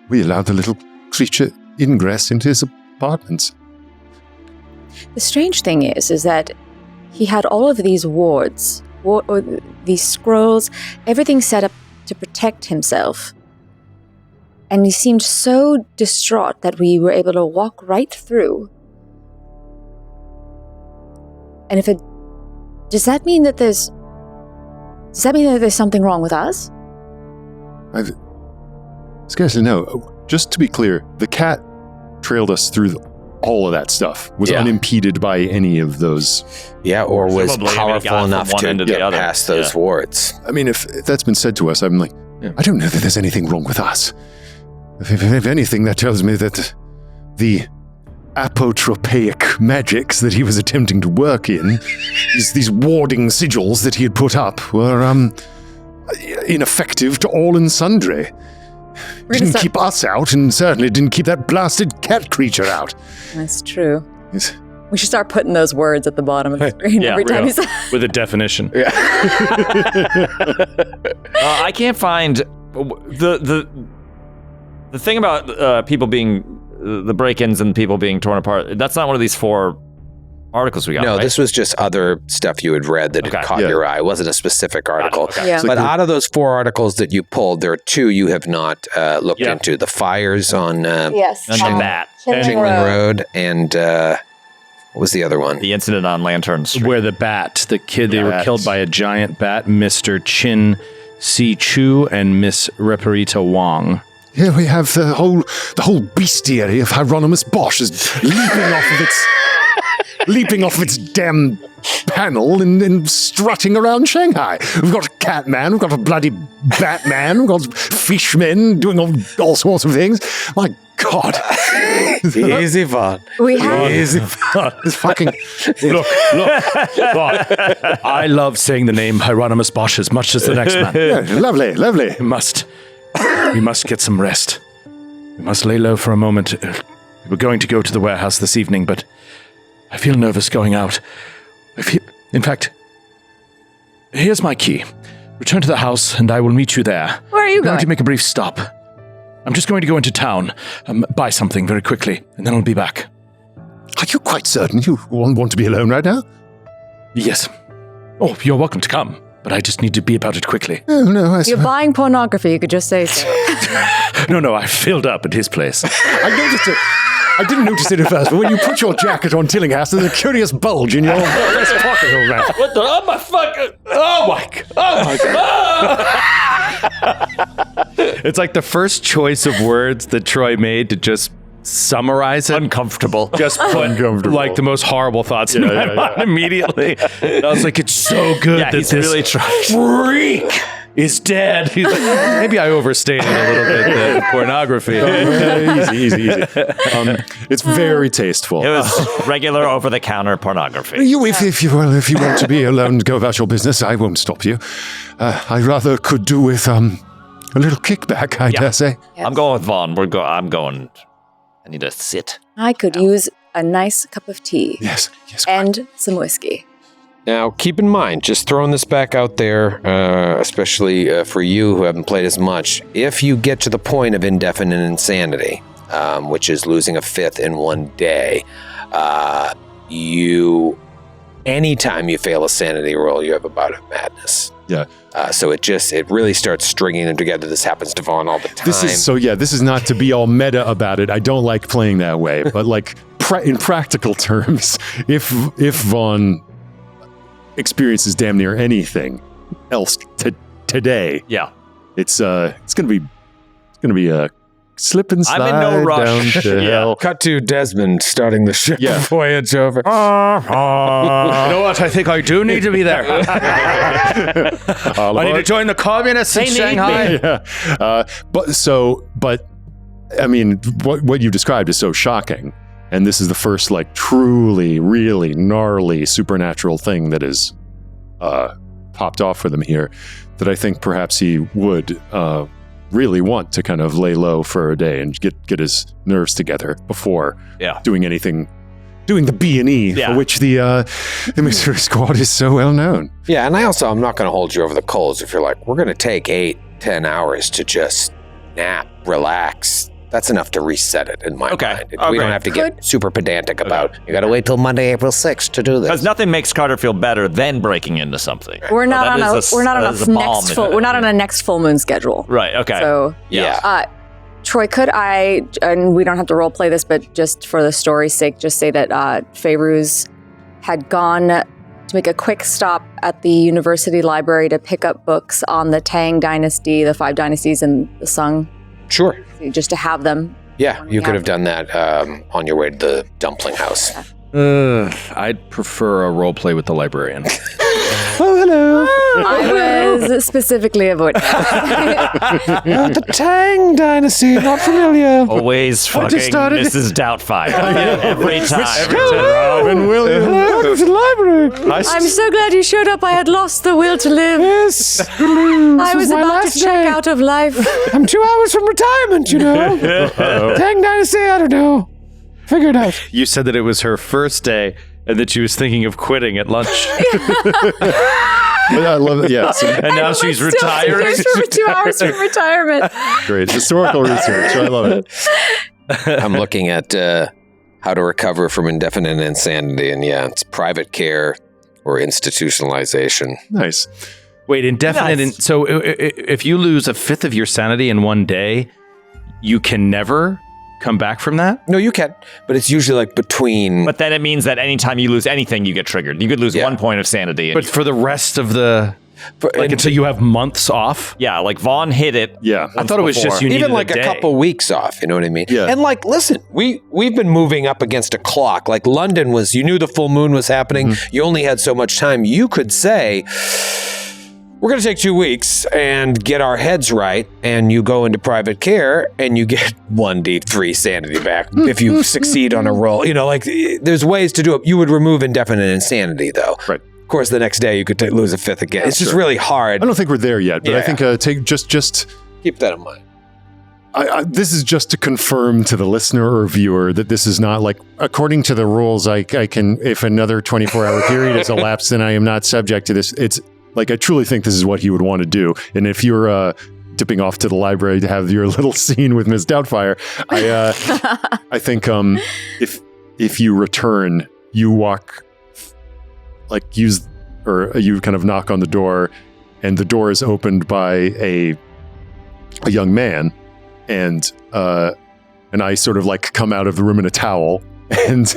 we allowed the little creature ingress into his apartments. The strange thing is that he had all of these wards, or these scrolls, everything set up to protect himself. And he seemed so distraught that we were able to walk right through. And if it... Does that mean that there's something wrong with us? I scarcely know. Just to be clear, the cat trailed us through all of that stuff, was Yeah. unimpeded by any of those. Yeah, or was Presumably, powerful got from enough one to end to the get other. past those Yeah. wards. I mean, if that's been said to us, I'm like, Yeah. I don't know that there's anything wrong with us. If anything, that tells me that the apotropaic magics that he was attempting to work in, these warding sigils that he had put up, were ineffective to all and sundry. Didn't keep us out, and certainly didn't keep that blasted cat creature out. That's true. Yes. We should start putting those words at the bottom of the screen Yeah, every time you say. With a definition. I can't find the thing about people being the break-ins and people being torn apart. That's not one of these 4 articles we got. No, right? this was just other stuff you had read that Okay. had caught Yeah. your eye. It wasn't a specific article. Okay. Yeah. But out of those 4 articles that you pulled, there are 2 you have not looked Yeah. into. The fires on Yes. And that. Chingling Road and what was the other one? The incident on Lantern Street. Where the bat, the kid, they were Bat. killed by a giant bat, Mr. Chin Si Chu and Miss Reparita Wong. Here we have the whole bestiary of Hieronymus Bosch is leaping off of its damn panel and strutting around Shanghai. We've got a cat man, we've got a bloody Batman, we've got fishmen doing all sorts of things. My God. Easy fun. We have Easy It's fucking... Look. I love saying the name Hieronymus Bosch as much as the next man. Yeah, lovely. We must get some rest. We must lay low for a moment. We're going to go to the warehouse this evening, but I feel nervous going out. In fact, here's my key. Return to the house, and I will meet you there. Where are you I'm going going? to make a brief stop. I'm just going to go into town, buy something very quickly, and then I'll be back. Are you quite certain you want to be alone right now? Yes. Oh, you're welcome to come, but I just need to be about it quickly. Oh, no, You're buying pornography, you could just say so. No, I filled up at his place. I noticed it. I didn't notice it at first, but when you put your jacket on Tillinghast, there's a curious bulge in your vest pocket, old man. What the? Oh my fucking! Oh my god! It's like the first choice of words that Troy made to just summarize it. Uncomfortable. Just put like the most horrible thoughts in my mind immediately. I was like, it's so good Yeah, that he's this really trying. freak is dead. He's like, maybe I overstated a little bit the pornography. Easy. It's very tasteful. It was regular over-the-counter pornography. If you want to be alone, go about your business. I won't stop you. I rather could do with A little kickback, I dare say. Yes. I'm going with Vaughn. I'm going. I need to sit. I could use a nice cup of tea. Yes. And some whiskey. Now, keep in mind, just throwing this back out there, especially for you who haven't played as much, if you get to the point of indefinite insanity, which is losing a fifth in one day, anytime you fail a sanity roll, you have a bout of madness. Yeah. So it really starts stringing them together. This happens to Vaughn all the time. This is not to be all meta about it. I don't like playing that way, but like in practical terms, if Vaughn experiences damn near anything else today, it's gonna be a slip and slide. I'm in no rush. Down to hell. Cut to Desmond starting the ship voyage over. You know what? I think I do need to be there. I need to join the communists in Shanghai. Yeah. But I mean, what you described is so shocking. And this is the first, like, truly, really gnarly supernatural thing that is popped off for them here, that I think perhaps he would really want to kind of lay low for a day and get his nerves together before doing the B&E for which the Mystery Squad is so well known. Yeah, and I'm not going to hold you over the coals if you're like, we're going to take 8-10 hours to just nap, relax. That's enough to reset it in my mind. We don't have to get super pedantic about, you got to wait till Monday, April 6th to do this. Because nothing makes Carter feel better than breaking into something. We're not on a next full moon schedule. Right, okay. So, Troy, could I, and we don't have to role play this, but just for the story's sake, just say that Fairuz had gone to make a quick stop at the university library to pick up books on the Tang dynasty, the 5 dynasties, and the Sung. Sure. Just to have them. Yeah, you could have done that on your way to the dumpling house. I'd prefer a role play with the librarian. Oh, hello. I was specifically avoiding The Tang dynasty, not familiar. Always fucking Mrs. Doubtfire. Every time. Robin Williams. Welcome to the library. I'm so glad you showed up. I had lost the will to live. Yes. I was about to check out of life. I'm 2 hours from retirement, you know. Tang dynasty, I don't know. Figure it out. You said that it was her first day and that she was thinking of quitting at lunch. I love it. Yes. And now she's retiring. For 2 hours from retirement. Great. Historical research. I love it. I'm looking at how to recover from indefinite insanity, and it's private care or institutionalization. Nice. Wait, indefinite. So if you lose a fifth of your sanity in one day, you can never come back from that? No, you can, but it's usually like between. But then it means that anytime you lose anything, you get triggered. You could lose 1 point of sanity. But for the rest of the... until you have months off? Yeah, like Vaughn hit it. Yeah. I thought it was just you needed even like a couple weeks off, you know what I mean? Yeah. And like, listen, we've been moving up against a clock. Like London was, you knew the full moon was happening. Mm-hmm. You only had so much time. You could say, we're going to take 2 weeks and get our heads right, and you go into private care and you get 1d3 sanity back if you succeed on a roll. You know, like there's ways to do it. You would remove indefinite insanity though. Right. Of course, the next day you could lose a fifth again. It's just really hard. I don't think we're there yet, but I think just keep that in mind. This is just to confirm to the listener or viewer that this is not like, according to the rules, I can, if another 24-hour period has elapsed, then I am not subject to this. It's like, I truly think this is what he would want to do. And if you're dipping off to the library to have your little scene with Ms. Doubtfire, I think if you return, you walk, like you kind of knock on the door, and the door is opened by a young man, and I sort of like come out of the room in a towel, and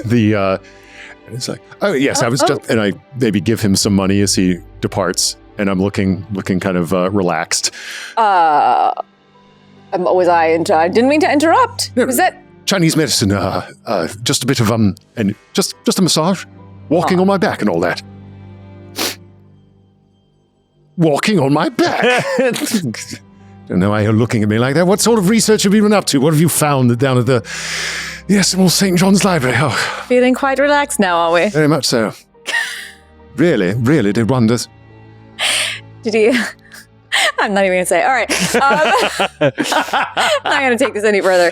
and it's like, oh yes, I was just, and I maybe give him some money as he departs, and I'm looking kind of relaxed. I didn't mean to interrupt. Was that Chinese medicine? Just a bit of and just a massage, walking on my back and all that. Walking on my back. Don't know why you're looking at me like that. What sort of research have you been up to? What have you found down at the Small St. John's Library? Oh, feeling quite relaxed now, are we? very much so. Really did wonders. Did he? I'm not even going to say. All right. I'm not going to take this any further.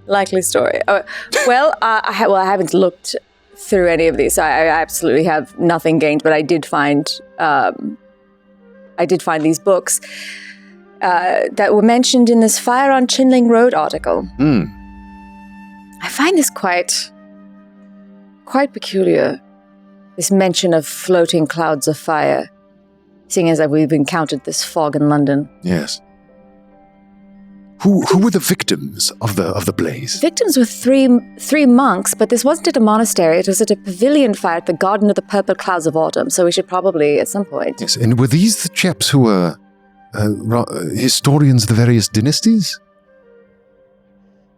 Likely story. I haven't looked through any of these. So I absolutely have nothing gained, but I did find these books that were mentioned in this Fire on Chinling Road article. I find this quite peculiar. This mention of floating clouds of fire, seeing as we've encountered this fog in London. Yes. Who were the victims of the blaze? Victims were three monks, but this wasn't at a monastery. It was at a pavilion fire at the Garden of the Purple Clouds of Autumn, so we should probably, at some point... Yes, and were these the chaps who were historians of the various dynasties?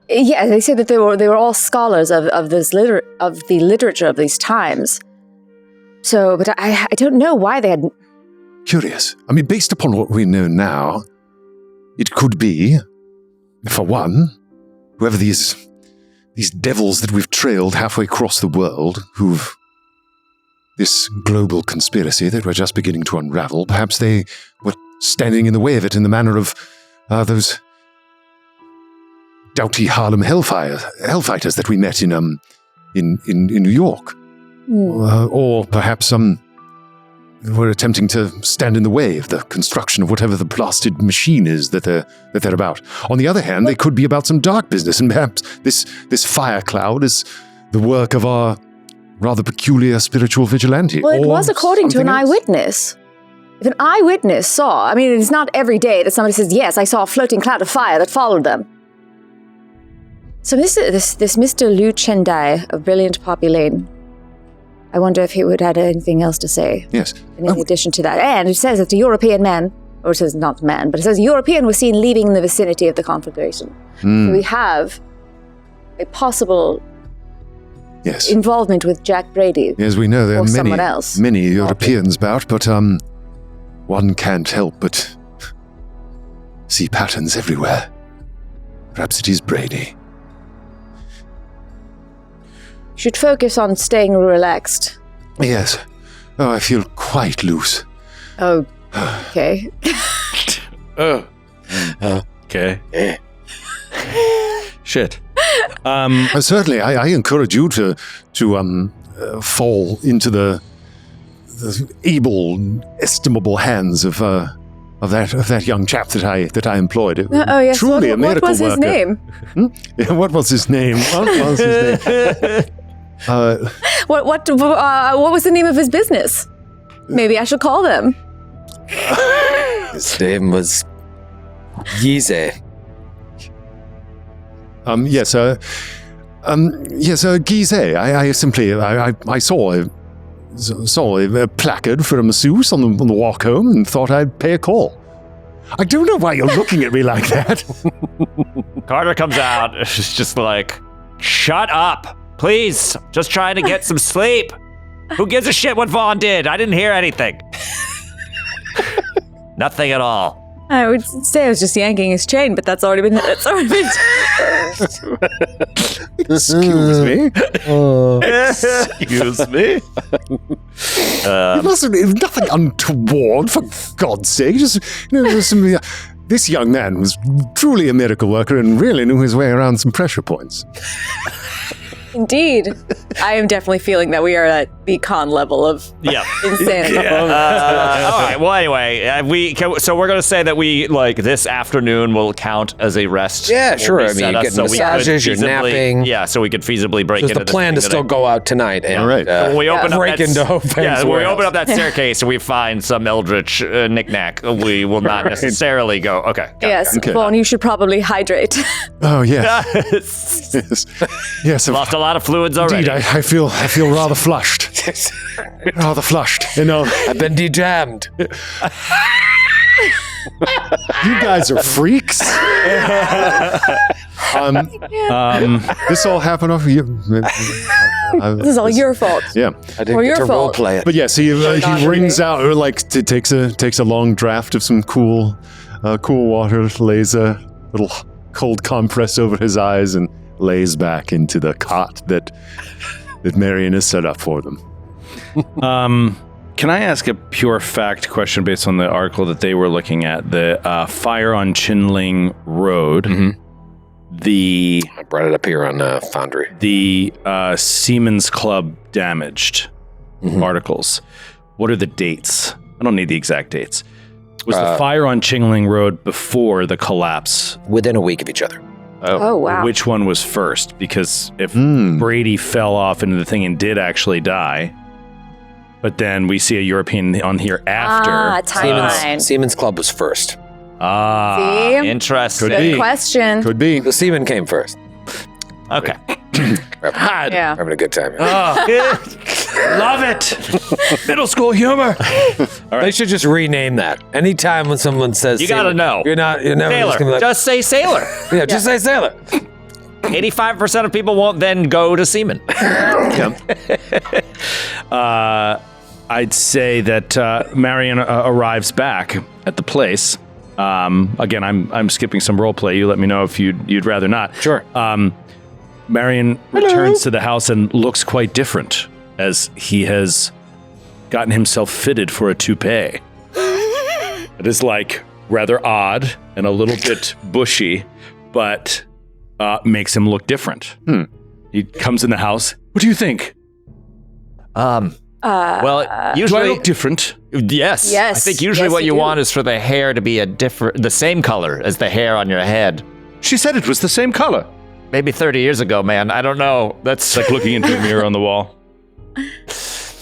Yeah, they say that they were all scholars of the literature of these times. So, but I don't know why they had... Curious. I mean, based upon what we know now, it could be... For one, whoever these devils that we've trailed halfway across the world, who've this global conspiracy that we're just beginning to unravel, perhaps they were standing in the way of it in the manner of those doughty Harlem hellfighters that we met in New York. Or perhaps were attempting to stand in the way of the construction of whatever the blasted machine is that they're about. On the other hand, they could be about some dark business, and perhaps this fire cloud is the work of our rather peculiar spiritual vigilante. Well, it was according to an eyewitness. If an eyewitness saw, I mean, it's not every day that somebody says, yes, I saw a floating cloud of fire that followed them. So this Mr. Liu Chendai of Brilliant Poppy Lane, I wonder if he would have anything else to say. Yes. In addition to that. And it says that the European man, or it says not man, but it says European was seen leaving the vicinity of the conflagration. So we have a possible involvement with Jack Brady. Yes, we know there are many Europeans about, but one can't help but see patterns everywhere. Perhaps it is Brady. Should focus on staying relaxed. Yes. Oh, I feel quite loose. Oh, okay. Okay. Shit. Certainly, I encourage you to fall into the able, estimable hands of that young chap that I employed. Yes. Truly a miracle worker. What was his name? Yeah, what was his name? What was the name of his business? Maybe I should call them. His name was Yize. Yes, Gize. I simply saw a placard for a masseuse on the walk home and thought I'd pay a call. I don't know why you're looking at me like that. Carter comes out. She's just like, shut up. Please, just trying to get some sleep. Who gives a shit what Vaughn did? I didn't hear anything. Nothing at all. I would say I was just yanking his chain, but that's already been. Excuse me. Excuse me. It mustn't be nothing untoward, for God's sake. Just this young man was truly a miracle worker and really knew his way around some pressure points. Indeed. I am definitely feeling that we are at the con level of insanity. All right. Well, anyway, so we're going to say that we, this afternoon will count as a rest. Yeah, sure. I mean, you're getting massages, you're napping. Yeah, so we could feasibly break into the plan to still go out tonight. And, all right. When we open break into when we open up that staircase and we find some eldritch knickknack, we will not necessarily go. Okay. Yes, Vaughn, you should probably hydrate. Oh, yes. Yes. Lost a lot of fluids already. Indeed, I feel rather flushed. Rather flushed. I've been de-jammed. You guys are freaks. This all happened off you. This is all your fault. Yeah, I didn't get to role play it. But yes, he rings out, or takes a long draft of some cool water, lays a little cold compress over his eyes, and lays back into the cot that Marion has set up for them. Can I ask a pure fact question based on the article that they were looking at? The fire on Chinling Road. I brought it up here on Foundry. The Seamen's Club damaged articles. What are the dates? I don't need the exact dates. Was the fire on Chinling Road before the collapse? Within a week of each other. Oh, wow. Which one was first? Because if Brady fell off into the thing and did actually die, but then we see a European on here after. Timeline. Seamen's Club was first. See? Interesting. Good question. Could be. The Seaman came first. Okay. Yeah. Having a good time. Love it. Middle school humor. They should just rename that. Anytime when someone says You gotta sailor, know. You're never Sailor. just gonna be like, Just say sailor. yeah, just say sailor. 85% of people won't then go to seaman. I'd say that Marion arrives back at the place. Again, I'm skipping some role play. You let me know if you'd rather not. Sure. Marion returns to the house and looks quite different as he has gotten himself fitted for a toupee. It is like rather odd and a little bit bushy, but makes him look different. He comes in the house. What do you think? Well, Do I usually, look different? yes. Yes. I think usually Yes, what you you do. want is for the hair to be the same color as the hair on your head. She said it was the same color. Maybe 30 years ago, man. I don't know. That's It's like looking into a mirror on the wall.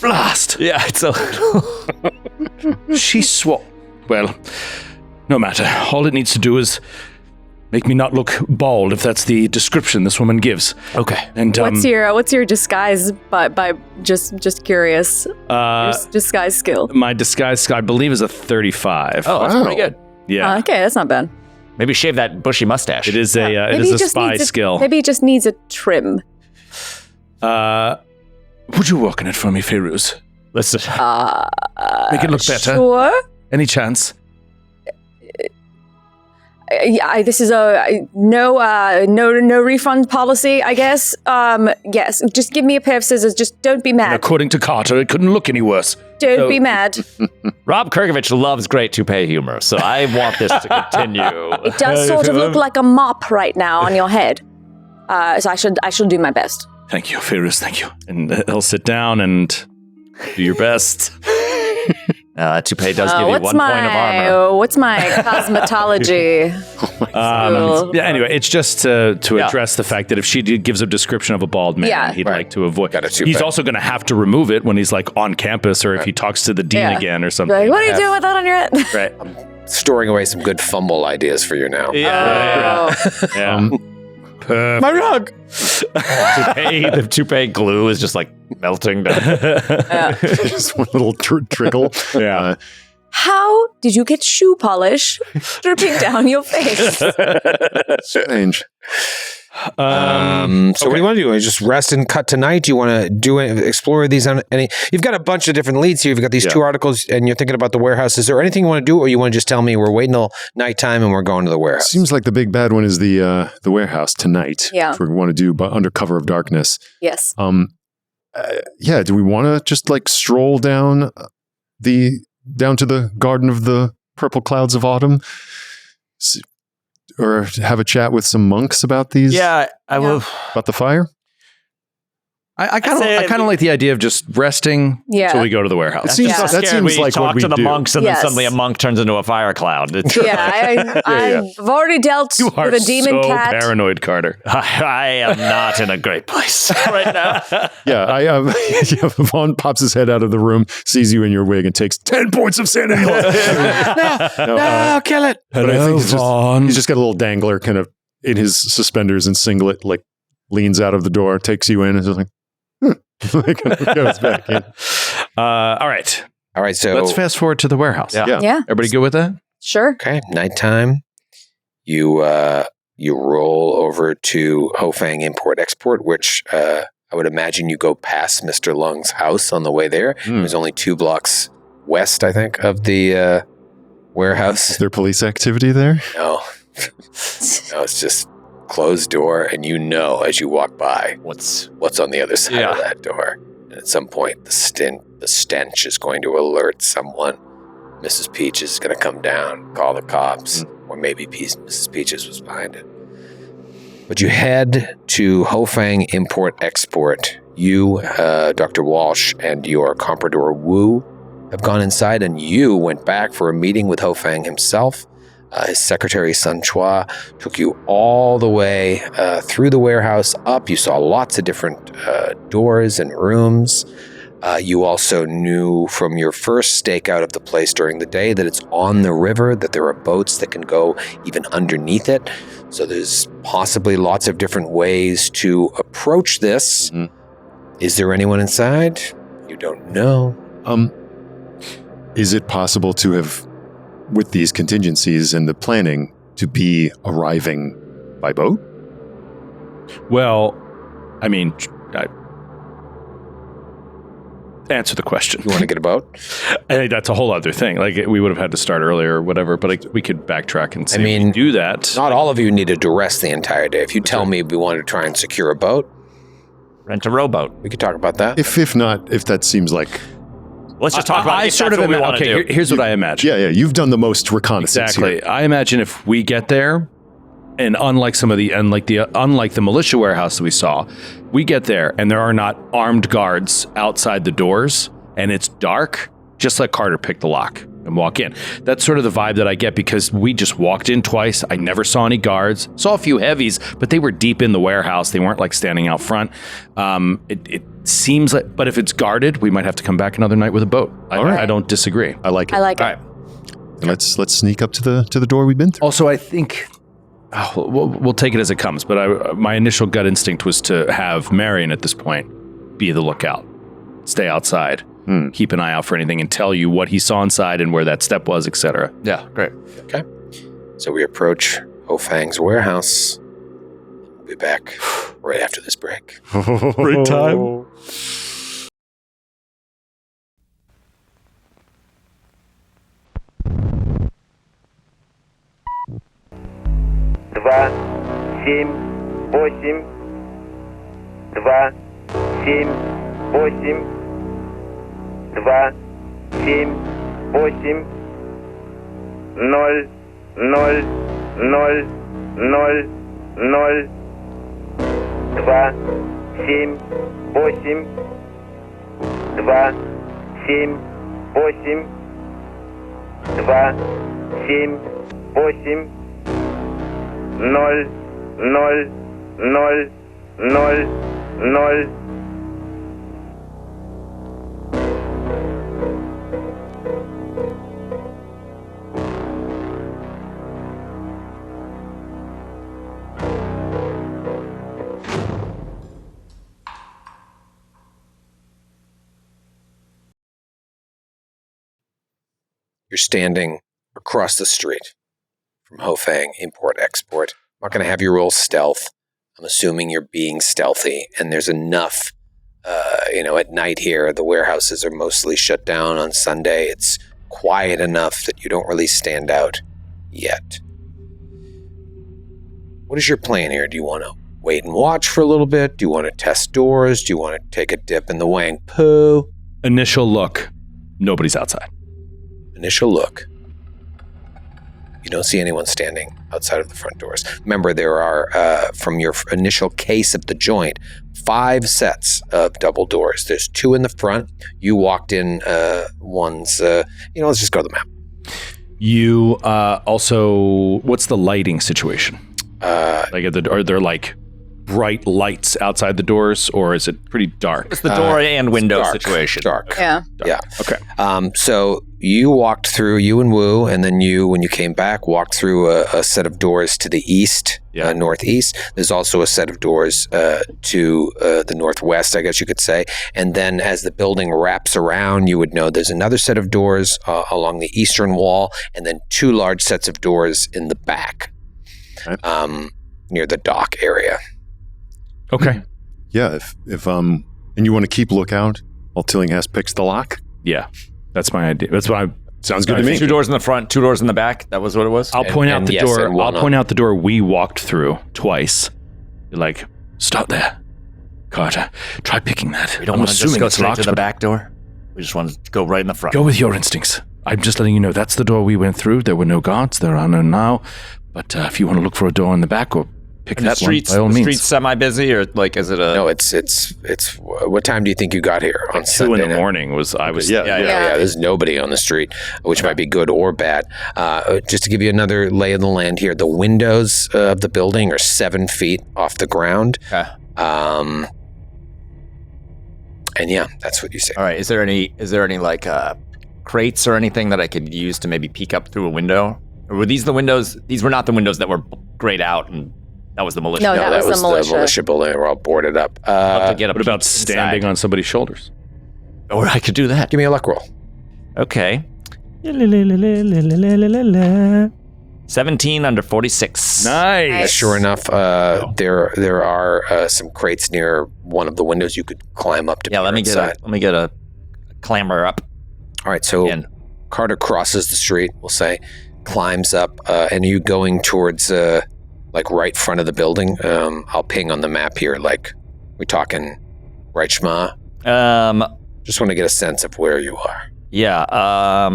Blast! yeah. It's a little. She swore. Well, no matter. All it needs to do is make me not look bald, if that's the description this woman gives. Okay. And What's your disguise by just curious? Your disguise skill. my disguise, I believe, is a 35. Oh, that's pretty good. yeah. Okay, that's not bad. Maybe shave that bushy mustache. It is a it Maybe is he a just spy needs skill. Maybe he just needs a trim. Would you work on it for me, Feiruz? Listen. Make it look better. Sure. Any chance? This is a no refund policy, I guess. Yes, just give me a pair of scissors. Just don't be mad. According to Carter, it couldn't look any worse. Don't So- be mad. Rob Kirkovich loves great toupee humor, so I want this to continue. It does sort of look like a mop right now on your head. So I should do my best. Thank you, Feiruz. Thank you. And he'll sit down and do your best. Toupee does give you 1 point of armor. What's my cosmetology? skill? Yeah. Anyway, it's just to address the fact that if she gives a description of a bald man, Yeah. he'd like to avoid. Got a toupee. He's also going to have to remove it when he's like on campus, or if he talks to the dean Yeah. again or something. Like, what are you doing with that on your head? Right. Storing away some good fumble ideas for you now. Yeah. My rug. The toupee glue is just like melting down. Just one little trickle. Yeah. How did you get shoe polish dripping down your face? Strange. So what do you want to do? You just rest and cut tonight? Do you want to explore these on any? You've got a bunch of different leads here. You've got these 2 articles, and you're thinking about the warehouse. Is there anything you want to do, or you want to just tell me we're waiting till nighttime and we're going to the warehouse? Seems like the big bad one is the warehouse tonight. Yeah. If we want to do under cover of darkness. Yes. Yeah. Do we want to just like stroll down to the Garden of the Purple Clouds of Autumn? Or have a chat with some monks about these? Yeah, I will. About the fire? I kind of like the idea of just resting Yeah. until we go to the warehouse. It seems, Yeah. that seems we like talk what we to the do. monks, and Yes. then suddenly a monk turns into a fire cloud. It's, I've already dealt You are with a demon so cat. paranoid, Carter. I am not in a great place right now. Yeah, Vaughn pops his head out of the room, sees you in your wig, and takes 10 points of sanity loss. No, kill it. But I think Vaughn. he's just got a little dangler kind of in his suspenders and singlet, like leans out of the door, takes you in, and is just like, like, goes back in. All right. All right, so Let's fast forward to the warehouse. Yeah. Yeah, Everybody good with that? sure. okay, nighttime. You roll over to Fang Import Export, which I would imagine you go past Mr. Lung's house on the way there. There's only 2 blocks west, I think, of the warehouse. Is there police activity there? No, it's just closed door, and as you walk by what's on the other side of that door. And And at some point, the stench is going to alert someone. Mrs. Peaches is going to come down, call the cops, or maybe Mrs. Peaches was behind it. But you head to Fang Import-Export. You, Dr. Walsh, and your comprador Wu have gone inside, and you went back for a meeting with Fang himself. His secretary, Sun Chua, took you all the way through the warehouse up. You saw lots of different doors and rooms. You also knew from your first stakeout of the place during the day that it's on the river, that there are boats that can go even underneath it. So there's possibly lots of different ways to approach this. Mm-hmm. Is there anyone inside? You don't know. Is it possible to have, with these contingencies and the planning, to be arriving by boat? Well, I mean, answer the question. You want to get a boat? I think that's a whole other thing. Like, we would have had to start earlier or whatever, but we could backtrack and see if we can do that. Not all of you needed to rest the entire day. If you tell me we wanted to try and secure a boat, rent a rowboat. We could talk about that. If that seems like... Let's just talk about what we want to do. Here's what I imagine. Yeah, you've done the most reconnaissance. Exactly. Here. I imagine if we get there, and unlike the militia warehouse that we saw, we get there and there are not armed guards outside the doors, and it's dark, just let Carter pick the lock and walk in. That's sort of the vibe that I get, because we just walked in twice. I never saw any guards. Saw a few heavies, but they were deep in the warehouse. They weren't like standing out front. It seems like, but if it's guarded, we might have to come back another night with a boat. I don't disagree. I like it. I like it. All right. Let's sneak up to the door we've been through. Also, I think we'll take it as it comes, but my initial gut instinct was to have Marion at this point be the lookout, stay outside, keep an eye out for anything, and tell you what he saw inside and where that step was, etc. Yeah, great. Okay. So we approach Fang's warehouse. We'll be back right after this break. Great time. Два, 7, 8, 2, 7, 8, 2, 7, 8, 0, 0, 0, 0, 0, 2, 7, 8, 2, 7, 8, 2, 7, 8, 0, 0, 0, 0, 0. You're standing across the street from Fang Import-Export. I'm not going to have you roll stealth. I'm assuming you're being stealthy, and there's enough, at night here, the warehouses are mostly shut down on Sunday. It's quiet enough that you don't really stand out yet. What is your plan here? Do you want to wait and watch for a little bit? Do you want to test doors? Do you want to take a dip in the Wang Poo? Initial look, nobody's outside. Initial look. You don't see anyone standing outside of the front doors. Remember, there are, from your initial case of the joint, 5 sets of double doors. There's 2 in the front. You walked in one's, let's just go to the map. You also, what's the lighting situation? Are there like bright lights outside the doors, or is it pretty dark? It's the door and window situation. Dark. Yeah. Yeah. Okay. So you walked through, you and Wu, and then you, when you came back, walked through a set of doors to the east, northeast. There's also a set of doors to the northwest, I guess you could say. And then as the building wraps around, you would know there's another set of doors along the eastern wall, and then 2 large sets of doors in the back, near the dock area. Okay. Yeah, if and you want to keep lookout while Tillinghast picks the lock? Yeah, that's my idea. That's what sounds good to me. 2 doors in the front, 2 doors in the back. That was what it was. I'll point out the door. I'll point out the door we walked through twice. You're like, stop there. Carter, try picking that. We don't I'm want to just assuming go it's straight locked, to the but back door. We just want to go right in the front. go with your instincts. I'm just letting you know that's the door we went through. There were no guards. There are none now. But if you want to look for a door in the back or pick And that the streets, one, by all the means. streets semi-busy, or like, is it a... No, it's. What time do you think you got here on 2 Sunday in the night? morning was Yeah. Yeah, there's nobody on the street, which might be good or bad. Just to give you another lay of the land here, the windows of the building are 7 feet off the ground. Okay. And yeah, that's what you say. All right. Is there any like crates or anything that I could use to maybe peek up through a window? Or were these the windows? These were not the windows that were grayed out, and that was the militia. No, No, that that was the militia. building. We're all boarded up. Love to get a What about peek standing inside. on somebody's shoulders? Or I could do that. Give me a luck roll. Okay. 17 under 46. Nice. Sure enough, there are some crates near one of the windows you could climb up to. Yeah, peer let me inside. get a clamber up. All right, so in. Carter crosses the street, we'll say, climbs up, and are you going towards like right front of the building? I'll ping on the map here. Like, we talking right schma? Just want to get a sense of where you are. Yeah.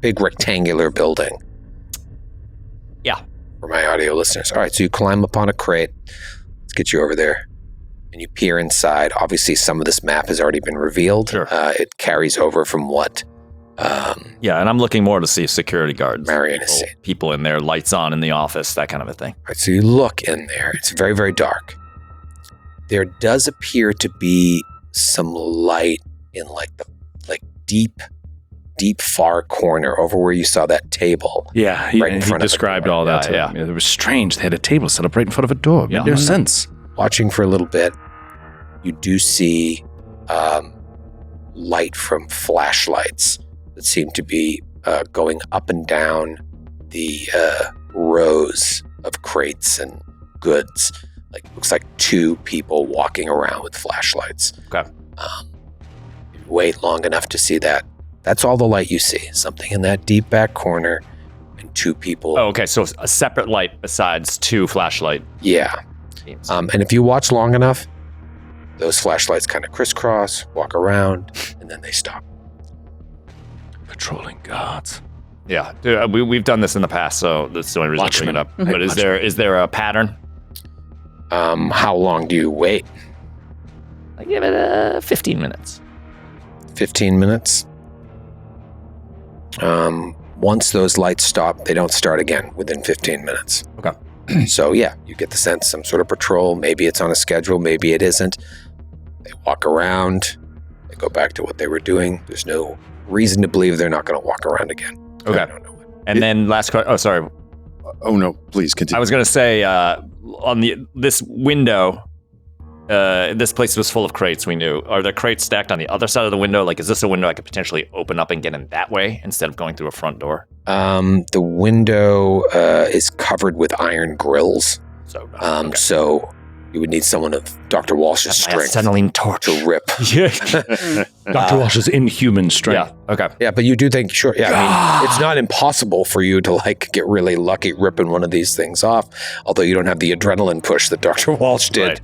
Big rectangular building. Yeah. For my audio listeners. All right, so you climb up on a crate. Let's get you over there. And you peer inside. Obviously, some of this map has already been revealed. Sure. It carries over from what Yeah, and I'm looking more to see security guards. Marion is saying. People in there, lights on in the office, that kind of a thing. All right, so you look in there. It's very, very dark. There does appear to be some light in like the deep far corner over where you saw that table. Yeah, Right in he front of the described door. all that. Yeah, to me. It was strange. They had a table set up right in front of a door. It Yeah. made no sense. Watching for a little bit, you do see light from flashlights that seem to be going up and down the rows of crates and goods. Like, looks like 2 people walking around with flashlights. Okay. You wait long enough to see that. That's all the light you see. Something in that deep back corner and 2 people. Oh, okay. So a separate light besides 2 flashlight Yeah. beams. And if you watch long enough, those flashlights kind of crisscross, walk around, and then they stop. Patrolling guards. Yeah, dude, we've done this in the past, so that's the only reason I bring it up. But is there a pattern? How long do you wait? I give it 15 minutes. 15 minutes. Once those lights stop, they don't start again within 15 minutes. Okay. So yeah, you get the sense some sort of patrol. Maybe it's on a schedule, maybe it isn't. They walk around, they go back to what they were doing. There's no reason to believe they're not going to walk around again. Okay. I don't know. And then last question. Oh, sorry. Oh no, please continue. I was going to say on this window, this place was full of crates. We knew. Are there crates stacked on the other side of the window? Like, is this a window I could potentially open up and get in that way instead of going through a front door? The window is covered with iron grills. So, okay. So you would need someone of Dr. Walsh's strength acetylene torch. to rip. Yeah. Dr. Walsh's inhuman strength. Yeah. Okay. Yeah, but you do think, sure. Yeah, I mean, it's not impossible for you to like get really lucky ripping one of these things off. Although you don't have the adrenaline push that Dr. Walsh did Right.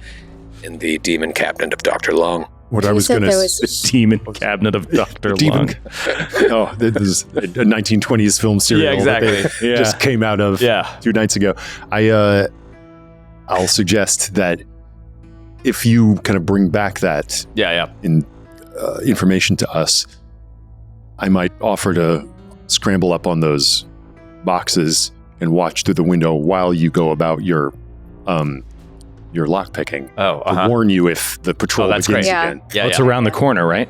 in the Demon Cabinet of Dr. Long. what I You was said going to there was- The demon cabinet of Dr. Long. Oh, this is a 1920s film serial Yeah, exactly. that they Yeah. just came out of Yeah. 2 nights ago. I'll suggest that if you kind of bring back that Yeah. information to us, I might offer to scramble up on those boxes and watch through the window while you go about your lock picking. Oh, To warn you if the patrol Oh, that's begins great. Yeah. again. Yeah. It's yeah. around the corner, right?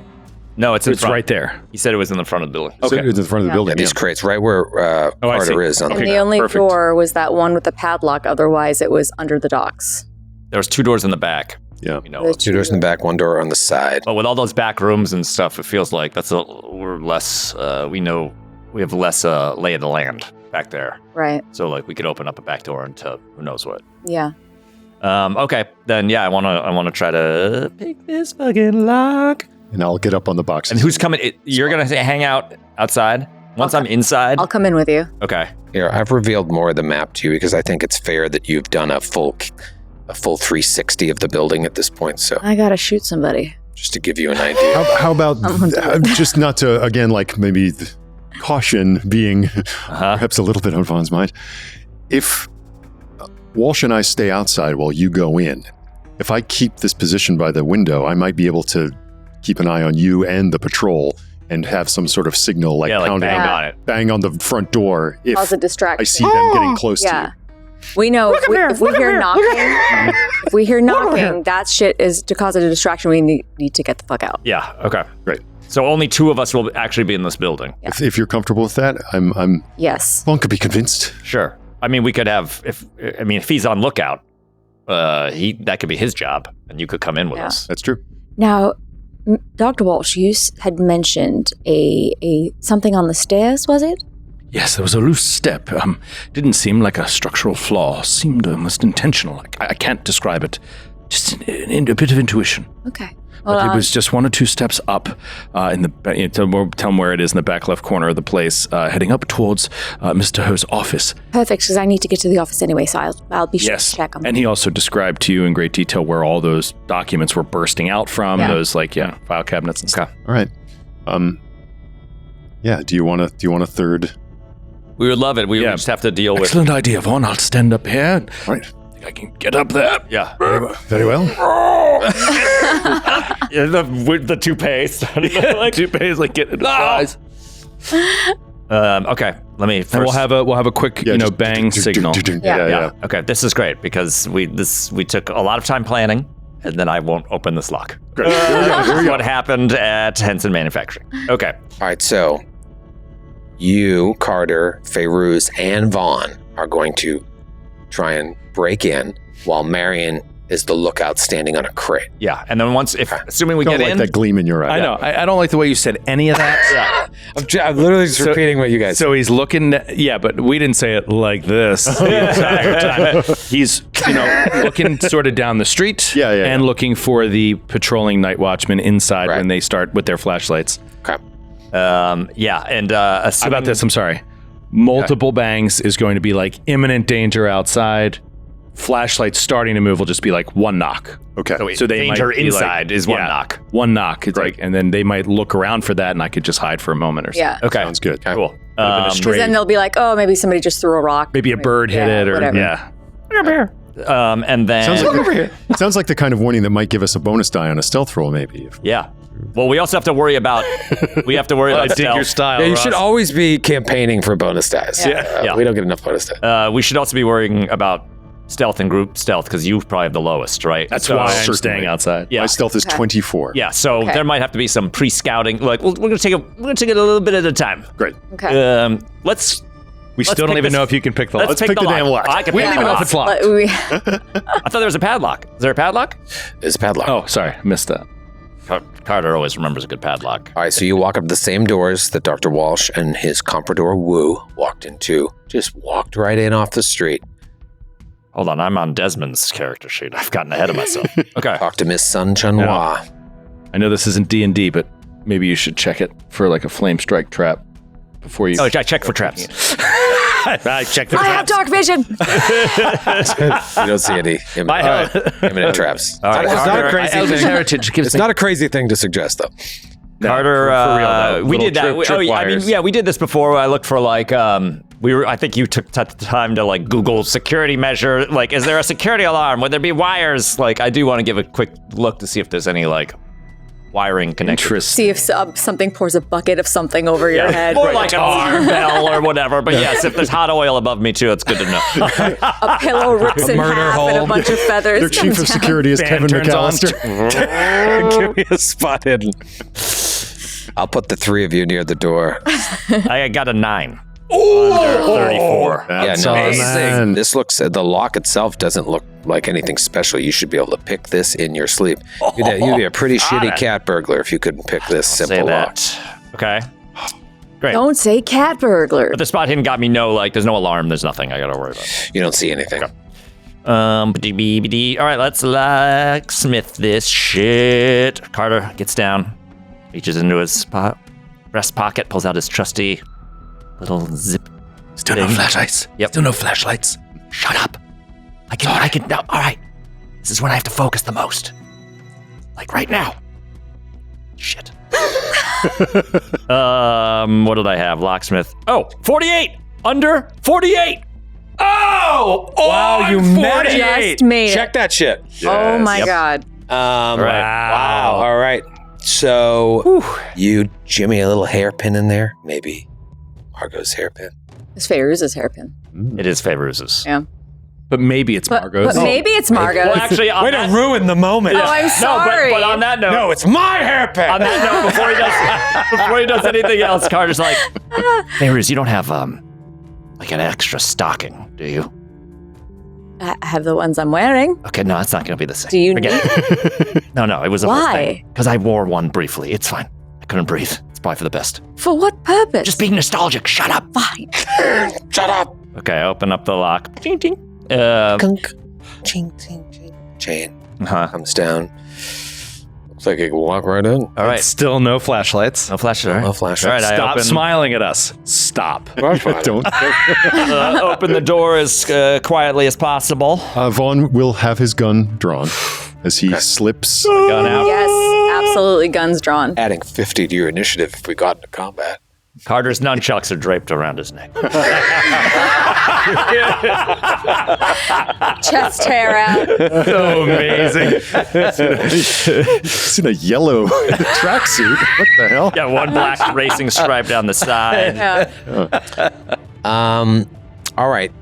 No, it's in It's front. right there. He said it was in the front of the building. So Okay. it's in front of the Yeah. building. Yeah, these crates right where I Carter see. is on And the the only perfect. door was that one with the padlock. Otherwise, it was under the docks. There was 2 doors in the back. Yeah. You know. The 2 doors in the back, 1 door on the side. But with all those back rooms and stuff, it feels like we're less. We know we have less lay of the land back there. Right. So like we could open up a back door into who knows what. Yeah. Okay, then yeah, I wanna try to pick this fucking lock. And I'll get up on the boxes. And who's coming? You're gonna hang out outside once I'm inside. I'll come in with you. Okay. Here, I've revealed more of the map to you because I think it's fair that you've done a full a full 360 of the building at this point. So I gotta shoot somebody. just to give you an idea. How about just not to again, like maybe caution being perhaps a little bit on Vaughn's mind. If Walsh and I stay outside while you go in, if I keep this position by the window, I might be able to keep an eye on you and the patrol and have some sort of signal like pounding bang on the front door if Cause a distraction. I see them getting close to you. We know if we hear knocking, that shit is to cause a distraction. We need to get the fuck out. Yeah. Okay. Great. So only 2 of us will actually be in this building. Yeah. If you're comfortable with that, I'm Yes. Vaughn could be convinced. Sure. I mean, we could have if he's on lookout, that could be his job, and you could come in with us. That's true. Now, Dr. Walsh, you had mentioned a something on the stairs, was it? Yes, there was a loose step. Didn't seem like a structural flaw. Seemed almost intentional. I can't describe it. Just a bit of intuition. Okay. But it was just 1 or 2 steps up in the. Tell them where it is in the back left corner of the place, heading up towards Mr. Ho's office. Perfect, because I need to get to the office anyway, so I'll be sure to check them. And he also described to you in great detail where all those documents were bursting out from. Those file cabinets and stuff. All right. Do you want a third? We would love it. We would just have to deal with. Excellent idea, Vaughn. I'll stand up here. All right. I can get up there. Yeah. Very well. The toupees. Toupees like getting the flies. Okay. Let me. First, And we'll have a quick bang signal. Yeah. Okay. This is great because we took a lot of time planning, and then I won't open this lock. Great. What happened at Henson Manufacturing? Okay. All right, so you, Carter, Feyruz, and Vaughn are going to try and break in while Marion is the lookout standing on a crate. Yeah, and then assuming we Don't get like in, that gleam in your eye. I know. I don't like the way you said any of that. I'm literally just repeating what you guys said. So he's looking. But we didn't say it like this the entire time. He's looking sort of down the street. And looking for the patrolling night watchmen inside when they start with their flashlights. Okay. and How about this? I'm sorry. Multiple bangs is going to be like imminent danger outside. Flashlight starting to move will just be like 1 knock. Okay. So they danger inside is 1 knock. 1 knock. It's and then they might look around for that, and I could just hide for a moment or something. Yeah. Okay. Sounds good. Cool. Because then they'll be like, oh, maybe somebody just threw a rock. Maybe a bird hit it, or whatever. And then Sounds like the kind of warning that might give us a bonus die on a stealth roll, maybe. Well, we also have to worry about dig your style. Yeah, you should always be campaigning for bonus dice. Yeah. We don't get enough bonus dice. we should also be worrying about stealth and group stealth because you probably have the lowest, right? That's why I'm staying outside. Yeah. My stealth is 24. Yeah, so there might have to be some pre-scouting. Like, we're gonna take it a little bit at a time. Great. Okay. We still don't even know if you can pick the lock. Let's pick the damn lock. I can We pick don't even the know if lock. it's locked. I thought there was a padlock. Is there a padlock? It's a padlock. Oh, sorry. Missed that. Carter always remembers a good padlock. All right, so you walk up the same doors that Dr. Walsh and his comprador Wu walked into. Just walked right in off the street. Hold on, I'm on Desmond's character sheet. I've gotten ahead of myself. Okay. Talk to Miss Sun Chunhua. I know this isn't D&D, but maybe you should check it for like a flame strike trap before you. Oh, I check for traps. I check the I have dark vision. You don't see any imminent traps. All right, It's not a crazy Elder's thing. heritage gives It's not a crazy thing to suggest, though. Carter, for real, though. we did that. Little trip We did this before. I looked for like, I think you took the time to like Google security measure. Like, is there a security alarm? Would there be wires? Like, I do want to give a quick look to see if there's any like wiring connections. See if something pours a bucket of something over your head. Or like an alarm bell or whatever. But yes, if there's hot oil above me too, it's good to know. A pillow rips in murder half and hole. a bunch of feathers. Their chief come of down. security is Fan Kevin turns on. McAllister. Give me a spot hidden. I'll put the 3 of you near the door. I got a 9. Under 34. That's yeah, no, amazing. this looks, the lock itself doesn't look like anything special. You should be able to pick this in your sleep. You'd be a pretty shitty cat burglar if you couldn't pick this simple Say lock. that. Okay. Great. Don't say cat burglar. But the spot hidden got me there's no alarm, there's nothing I gotta worry about. You don't see anything. All right, let's locksmith this shit. Carter gets down, reaches into his breast pocket, pulls out his trusty little zip. Still no flashlights. Yep. Still no flashlights. Shut up. I can. No, all right. This is when I have to focus the most. Like right now. Shit. What did I have? Locksmith. Oh, 48! Under 48! Oh! Wow, you made it. Just made it. Check that shit. Oh my God. Wow. All right. So you jimmy a little hairpin in there. Maybe Margot's hairpin. It's Fairuz's hairpin. It is Fairuz's. Yeah. But maybe it's Margot's. But maybe it's Margot's. Well, actually, Way to ruin the moment. Oh, I'm sorry. But on that note, No, it's my hairpin. on that note, before he does anything else, Carter's like, Fairuz, you don't have like an extra stocking, do you? I have the ones I'm wearing. Okay, no, it's not going to be the same. Do you Forget it. No, it was a Why? Because I wore one briefly. It's fine. I couldn't breathe. It's probably for the best. For what purpose? Just being nostalgic. Shut up. Fine. Shut up. Okay, open up the lock. Ching, ching. Kunk. Ching, ching, ching. Chain comes down. Looks like you can walk right in. All right. Still no flashlights. No flashlight. No flashlight. All right, Stop I open, smiling at us. Stop. Don't. open the door as quietly as possible. Vaughn will have his gun drawn as he slips. Gun out. Yes, absolutely. Guns drawn. Adding 50 to your initiative if we got into combat. Carter's nunchucks are draped around his neck. Chest hair out. So amazing. He's in a yellow tracksuit. What the hell? Got one black racing stripe down the side. Yeah. All right.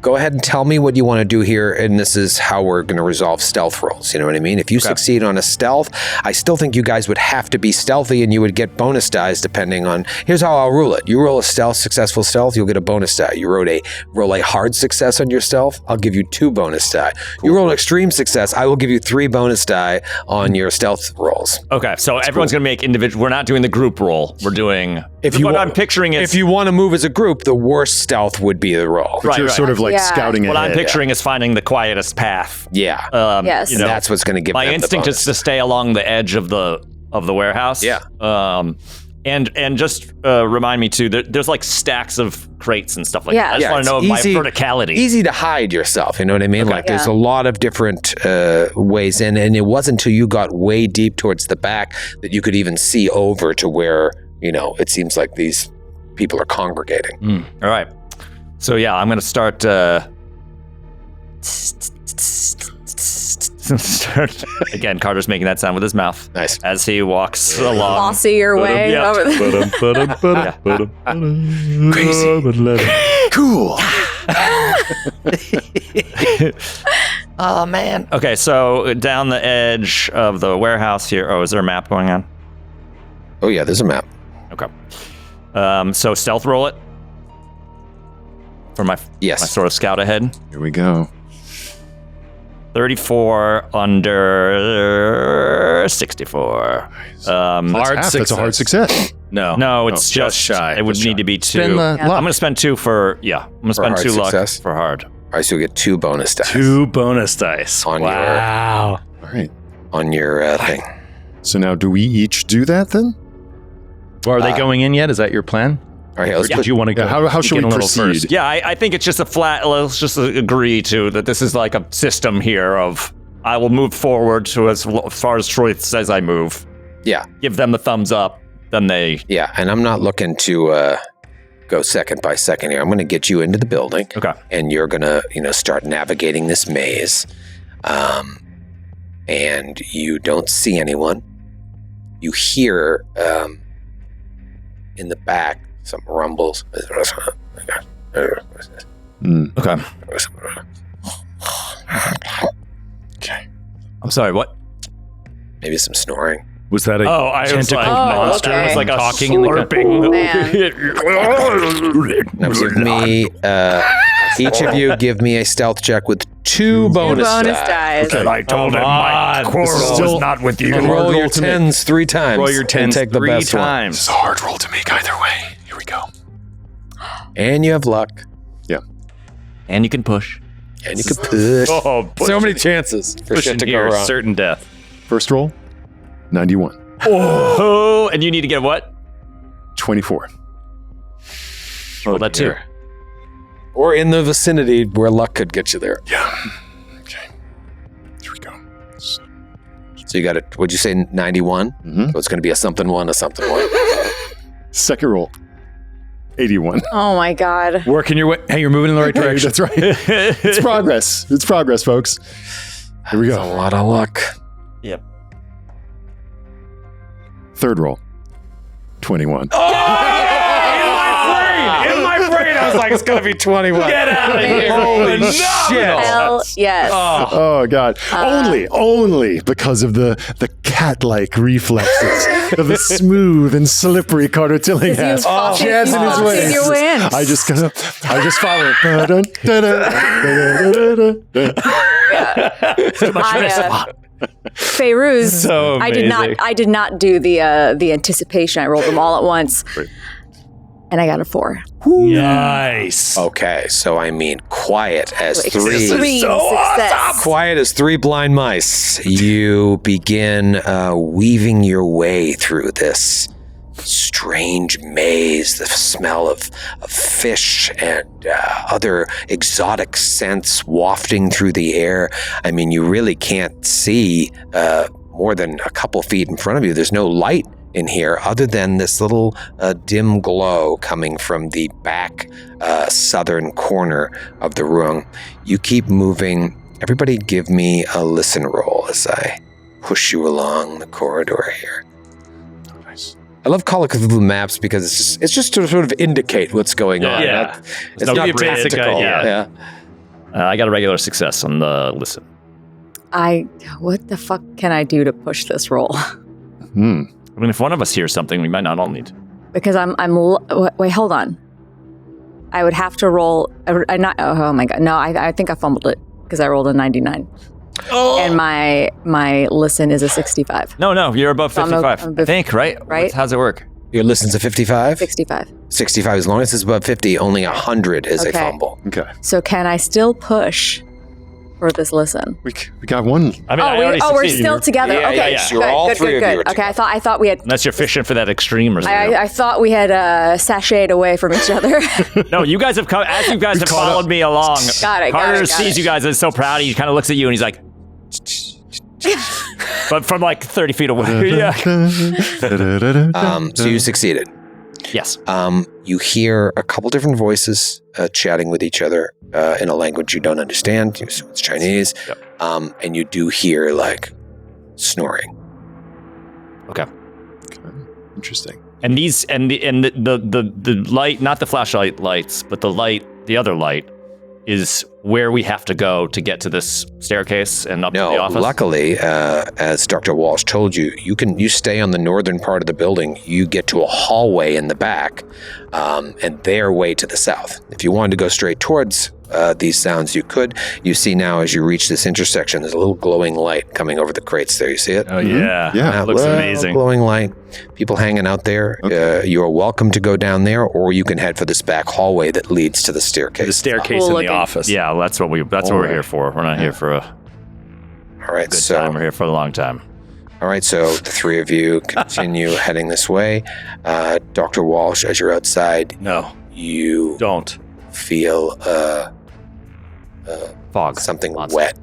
Go ahead and tell me what you want to do here, and this is how we're going to resolve stealth rolls. You know what I mean? If you succeed on a stealth, I still think you guys would have to be stealthy, and you would get bonus dice depending on. Here's how I'll rule it: you roll a successful stealth, you'll get a bonus die. You roll a hard success on your stealth, I'll give you 2 bonus die. You roll an extreme success, I will give you 3 bonus die on your stealth rolls. Okay, so everyone's going to make individual. We're not doing the group roll. We're doing. What I'm picturing is. If you want to move as a group, the worst stealth would be the roll. But you're sort of like scouting What ahead. I'm picturing is finding the quietest path. Yeah. Yes. You know, That's what's going to give my them the instinct bonus. is to stay along the edge of the warehouse. Yeah. And just remind me too. There's like stacks of crates and stuff like that. I just want it's to know my verticality. Easy to hide yourself. You know what I mean? Like there's a lot of different ways in, and it wasn't until you got way deep towards the back that you could even see over to where it seems like these people are congregating. All right. So yeah, I'm gonna start. Again, Carter's making that sound with his mouth. Nice. As he walks along. Bossy your way Yeah. over there. Crazy. Cool. Oh man. Okay, so down the edge of the warehouse here. Oh, is there a map going on? Oh yeah, there's a map. Okay. So stealth roll it for my sort of scout ahead. Here we go. 34 under 64. That's a hard success. No, it's just shy. It would Just need shy. to be 2. Spend the I'm luck. going to spend 2 for I'm going to spend hard 2 luck success? for hard. All right, so you get 2 bonus dice 2 bonus dice. On wow. All right. on your thing. So now do we each do that then? Well, are they going in yet? Is that your plan? All right, let's Or put did you want to go? How should begin we a little proceed? first? Yeah, I think it's just a flat. Let's just agree to that. This is like a system here of I will move forward to as far as Troy says I move. Yeah. Give them the thumbs up. Then they. Yeah, and I'm not looking to go second by second here. I'm going to get you into the building. Okay. And you're going to, start navigating this maze. And you don't see anyone. You hear in the back some rumbles. Okay. Okay. I'm sorry. What? Maybe some snoring. Was that a I was tentacled like, monster? okay. It was like a talking in the slurping. Now give me, each of you give me a stealth check with 2 bonus dice. And I told him my quarrel was not with you. And roll your 10s 3 times. Roll your 10s and take the 3 best one. times. It's a hard roll to make either way. Here we go. And you have luck. And you can push. And you can push. Oh, So many chances for shit to go here, wrong. certain death. First roll, 91. Oh, and you need to get what? 24. Roll that too. dear. Or in the vicinity where luck could get you there. Yeah. Okay. So you got it. Would you say 91? So it's going to be a something one. Second roll. 81. Oh my God. Working your way. Hey, you're moving in the right Hey, direction. that's right. It's progress. It's progress, folks. Here we A go. lot of luck. Yep. Third roll. 21. In my brain, I was like, it's gonna be 21. Get out of here! Holy shit! Hell yes. Oh God! Only because of the cat-like reflexes of the smooth and slippery Carter Tilling has. Jazz in his ways. Your wins. I just follow it. Dun, dun, dun, dun, dun. Feyruz, So amazing. I did not do the anticipation. I rolled them all at once. And I got a 4. Nice. Okay, so I mean, quiet as three. Extreme success. Quiet as three blind mice. You begin weaving your way through this strange maze, the smell of fish and other exotic scents wafting through the air. I mean, you really can't see more than a couple feet in front of you. There's no light in here other than this little dim glow coming from the back southern corner of the room. You keep moving. Everybody give me a listen roll as I push you along the corridor here. Nice. I love Call of Cthulhu maps because it's just to sort of indicate what's going on. Yeah. It's No, not give you a basic tactical. idea. I got a regular success on the listen. What the fuck can I do to push this roll? I mean, if one of us hears something, we might not all need to. Because wait, hold on. I would have to roll. Oh my God. No, I think I fumbled it because I rolled a 99. Oh. And my listen is a 65. No, you're above 55. I think, right? Right? How's it work? Your listen's a 55? 65. 65. As long as it's above 50, only 100 is a Okay. fumble. Okay. So can I still push for this listen? We got one. I mean, I already we're succeeded. still together. Yeah, Okay, yeah. You're all three of you are Okay, I thought we had. Unless you're fishing for that extreme or something. I thought we had sashayed away from each other. No, you guys have come, as you guys have followed me along. Got it, Carter got sees it. you guys and is so proud of you. He kind of looks at you and he's like, but from like 30 feet away. Yeah. So you succeeded. Yes. You hear a couple different voices chatting with each other in a language you don't understand. You assume it's Chinese. Yep. And you do hear like snoring. Okay. Interesting. And these the light, not the flashlight lights, but the other light is where we have to go to get to this staircase and up to the No, office. luckily, as Dr. Walsh told you, you stay on the northern part of the building. You get to a hallway in the back, and their way to the south. If you wanted to go straight towards these sounds, you could. You see now as you reach this intersection, there's a little glowing light coming over the crates there. You see it? Oh yeah, Yeah. it looks Little amazing. Glowing light. People hanging out there. Okay. You are welcome to go down there, or you can head for this back hallway that leads to the staircase. The staircase Cool in looking. the office. Yeah, that's what we're here for. We're not here for a All right, good so time. We're here for a long time. all right, so the three of you continue heading this way. Dr. Walsh, as you're outside, No, you don't. feel Fog. something Monster. wet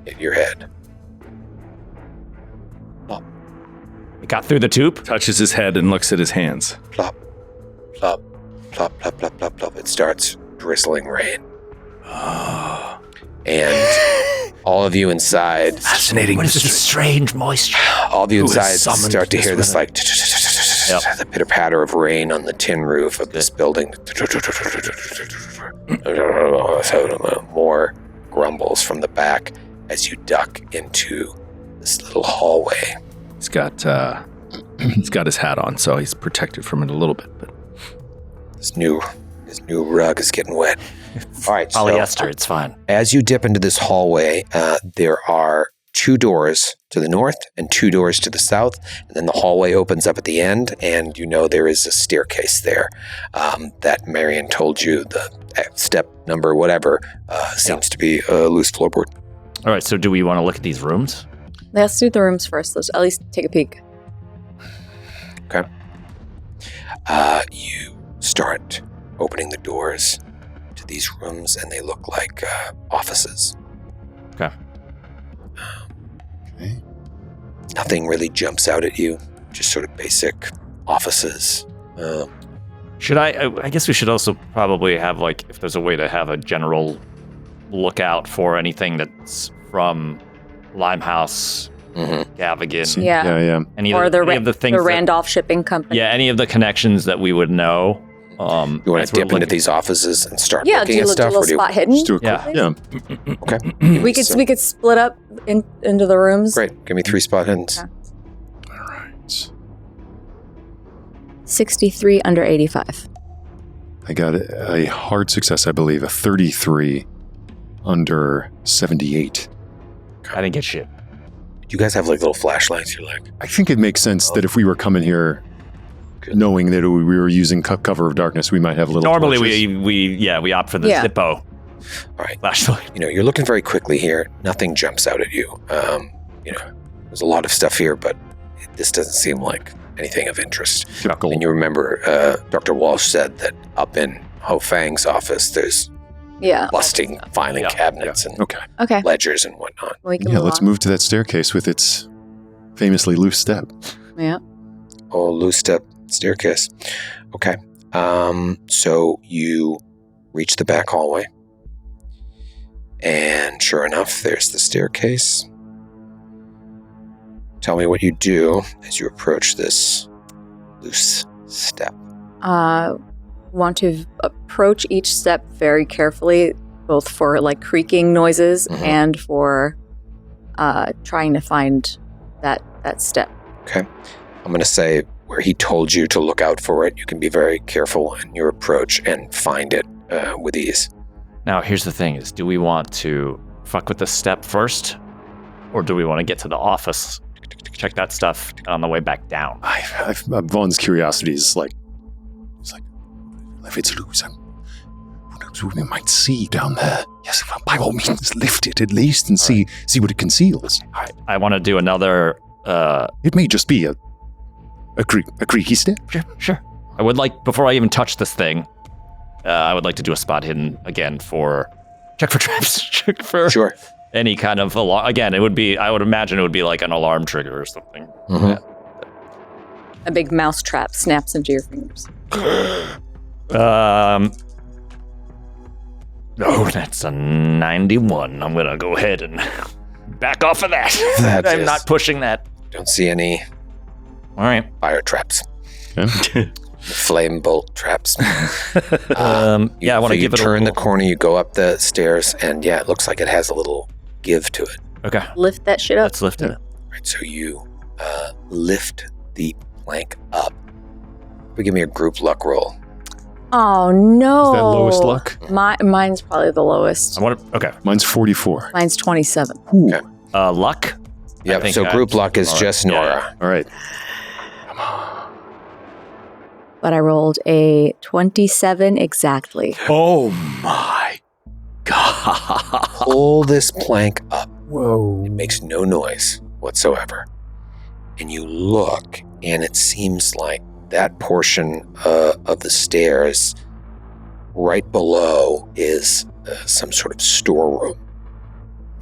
hit your head. It got through the tube. Touches his head and looks at his hands. Plop, plop, plop, plop, plop, plop, plop. It starts drizzling rain. And all of you inside, Fascinating. What is this strange moisture? all of you Who has inside summoned start to this hear this weather? like the pitter patter of rain on the tin roof of this building. More grumbles from the back as you duck into this little hallway. He's got his hat on, so he's protected from it a little bit. But His new rug is getting wet. All right, so Polyester. It's fine. as you dip into this hallway, there are 2 doors to the north and 2 doors to the south, and then the hallway opens up at the end, and you know there is a staircase there that Marion told you the step number, whatever, seems to be a loose floorboard. All right. So, do we want to look at these rooms? Let's do the rooms first. Let's at least take a peek. Okay. You start opening the doors to these rooms, and they look like offices. Okay. Nothing really jumps out at you. Just sort of basic offices. Should I guess we should also probably have, like, if there's a way to have a general lookout for anything that's from Limehouse, Gavigan. Yeah. Or any of the things the Randolph Shipping Company. Yeah, any of the connections that we would know. You want to dip into these offices and start looking at do stuff? a little spot hidden. Just do a Okay. We could split up into the rooms. Great. Give me 3 spot hidens. Okay. All right. 63 under 85. I got a hard success, I believe, a 33 under 78. I didn't get shit. You guys have like little flashlights. You're like, I think it makes sense that if we were coming here knowing that we were using cover of darkness, we might have little Normally torches. we opt for the Zippo all right. flashlight. You're looking very quickly here. Nothing jumps out at you. There's a lot of stuff here, but this doesn't seem like anything of interest. Typical. And you remember Dr. Walsh said that up in Ho Fang's office, there's busting filing cabinets and Okay. ledgers and whatnot. We can Let's move to that staircase with its famously loose step. Yeah. Oh, loose step staircase. Okay. So you reach the back hallway. And sure enough, there's the staircase. Tell me what you do as you approach this loose step. Want to approach each step very carefully, both for like creaking noises and for trying to find that step. Okay. I'm going to say where he told you to look out for it, you can be very careful in your approach and find it with ease. Now, here's the thing is, do we want to fuck with the step first? Or do we want to get to the office, check that stuff on the way back down? Vaughn's curiosity is like, if it's loose, who knows what we might see down there. Yes, well, by all means, lift it at least and see what it conceals. All right, I want to do another... It may just be a creaky step. Sure. I would like, before I even touch this thing, I would like to do a spot hidden again check for traps, check for any kind of alarm. Again, I would imagine it would be like an alarm trigger or something. Mm-hmm. A big mouse trap snaps into your fingers. Oh, that's a 91. I'm going to go ahead and back off of that. I'm not pushing that. Don't see any All right. fire traps. Yeah. Flame bolt traps. I want to give it a turn the corner, you go up the stairs, and it looks like it has a little give to it. Okay. Lift that shit up. Let's lift it. Right, so you lift the plank up. Give me a group luck roll. Oh, no. Is that lowest luck? Mine's probably the lowest. Okay. Mine's 44. Mine's 27. Okay. Luck? Yep, so group luck is just Nora. Yeah. All right. But I rolled a 27 exactly. Oh my God. Pull this plank up. Whoa. It makes no noise whatsoever. And you look, and it seems like that portion of the stairs right below is some sort of storeroom.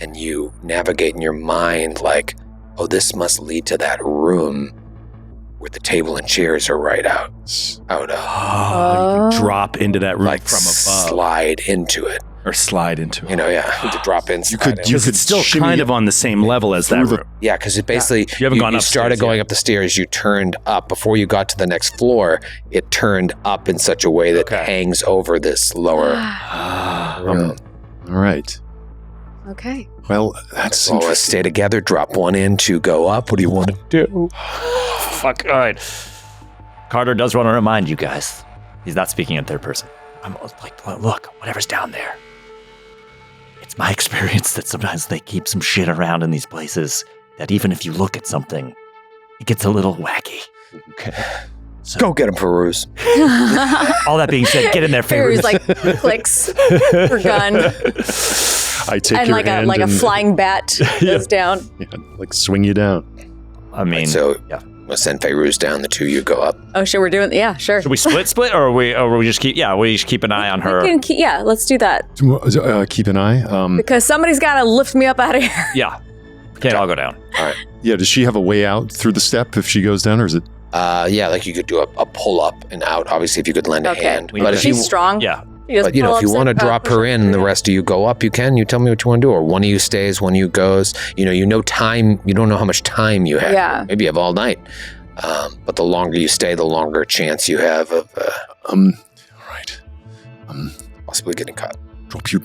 And you navigate in your mind like, oh, this must lead to that room where the table and chairs are right out of. You can drop into that room Like from above. slide into it. Or slide into it. To drop in. You could Because it's still kind of on the same level as that room. Yeah, because it basically, You haven't gone you upstairs started going yet. up the stairs, you turned up. Before you got to the next floor, it turned up in such a way that hangs over this lower room. All right. Okay. Well, that's So let's interesting. stay together, drop one in, two go up. What do you want to do? Fuck. All right. Carter does want to remind you guys. He's not speaking in third person. I'm like, look, whatever's down there. It's my experience that sometimes they keep some shit around in these places that even if you look at something, it gets a little wacky. Okay. So, Go get him, Peruse. all that being said, get in there, Feru's Ferus. like clicks her gun, I take and your like hand a and flying bat goes down. like swing you down. I mean, So yeah. we'll send Feyruz down, the two you go up. Oh shit, we're doing sure. Should we split, or we just keep? Yeah, we just keep an eye on her. Let's do that Keep an eye. because somebody's got to lift me up out of here. Yeah, can't all go down. All right. Yeah, does she have a way out through the step if she goes down, or is it? Yeah, like you could do a pull up and out. Obviously, if you could lend a hand. But if you, She's strong. Yeah. but if you want to drop her in, the rest of you go up. You can. You tell me what you want to do, or one of you stays, one of you goes. You know time. You don't know how much time you have. Yeah. Maybe you have all night. But the longer you stay, the longer chance you have of All right. possibly getting caught. Drop you.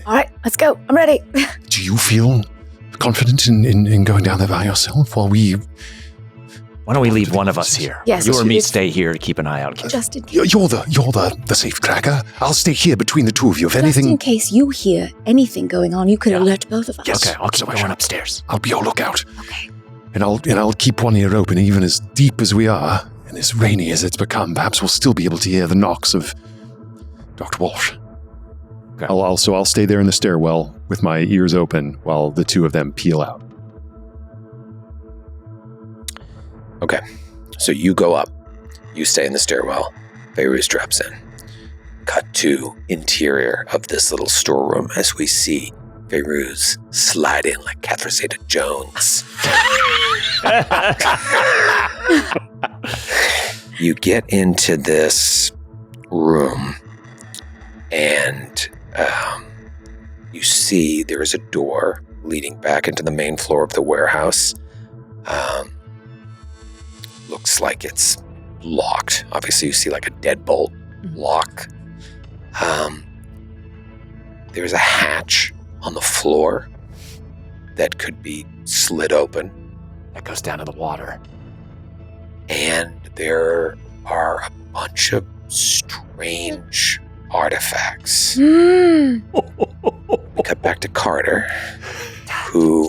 All right, let's go. I'm ready. Do you feel confident in going down there by yourself while we? Why don't we leave one of us here? Yes, You or me it's- stay here to keep an eye out. Just in case. You're the safe cracker. I'll stay here between the two of you. If Just in anything, case you hear anything going on, you could alert both of us. Yes. Okay, I'll keep so I going shall. upstairs. I'll be your lookout. Okay. And I'll keep one ear open, even as deep as we are, and as rainy as it's become. Perhaps we'll still be able to hear the knocks of Dr. Walsh. Okay. I'll stay there in the stairwell with my ears open while the two of them peel out. Okay. So you go up. You stay in the stairwell. Beirut drops in. Cut to interior of this little storeroom as we see Beirut slide in like Catherine Zeta-Jones. You get into this room and you see there is a door leading back into the main floor of the warehouse. Looks like it's locked. Obviously, you see like a deadbolt lock. There's a hatch on the floor that could be slid open. That goes down to the water. And there are a bunch of strange artifacts. We cut back to Carter, who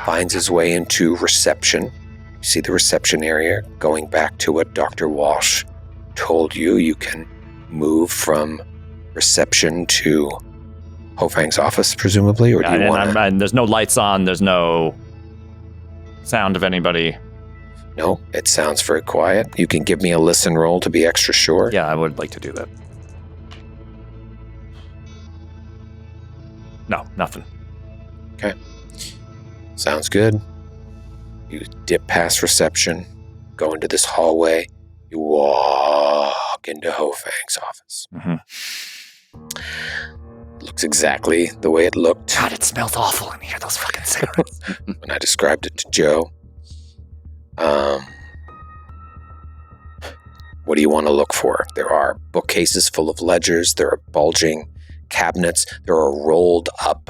finds his way into reception. You see the reception area, going back to what Dr. Walsh told you. You can move from reception to Ho Fang's office, presumably, or do you want to? And there's no lights on. There's no sound of anybody. No, it sounds very quiet. You can give me a listen roll to be extra sure. Yeah, I would like to do that. No, nothing. Okay. Sounds good. You dip past reception, go into this hallway. You walk into Ho Fang's office. Mm-hmm. Looks exactly the way it looked God, it smells awful in here. Those fucking cigarettes. when I described it to Joe. What do you want to look for? There are bookcases full of ledgers. There are bulging cabinets. There are rolled up,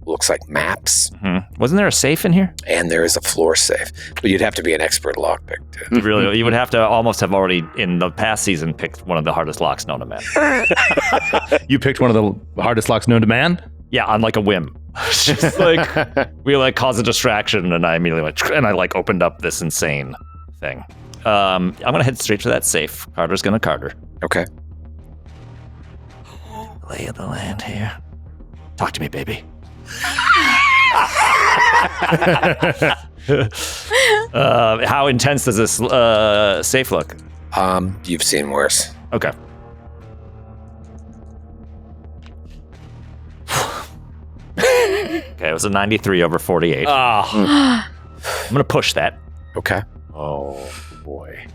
looks like maps. Mm-hmm. Wasn't there a safe in here? And there is a floor safe. But you'd have to be an expert lockpick to. Really, you would have to almost have already in the past season picked one of the hardest locks known to man. You picked one of the hardest locks known to man? Yeah, on like a whim. Just like we like caused a distraction, and I immediately went and I like opened up this insane thing. I'm gonna head straight to that safe. Carter's gonna Carter. Okay. Lay of the land here. Talk to me, baby. How intense does this safe look? You've seen worse. Okay. Okay, it was a 93 over 48. I'm gonna push that. Okay. Oh boy.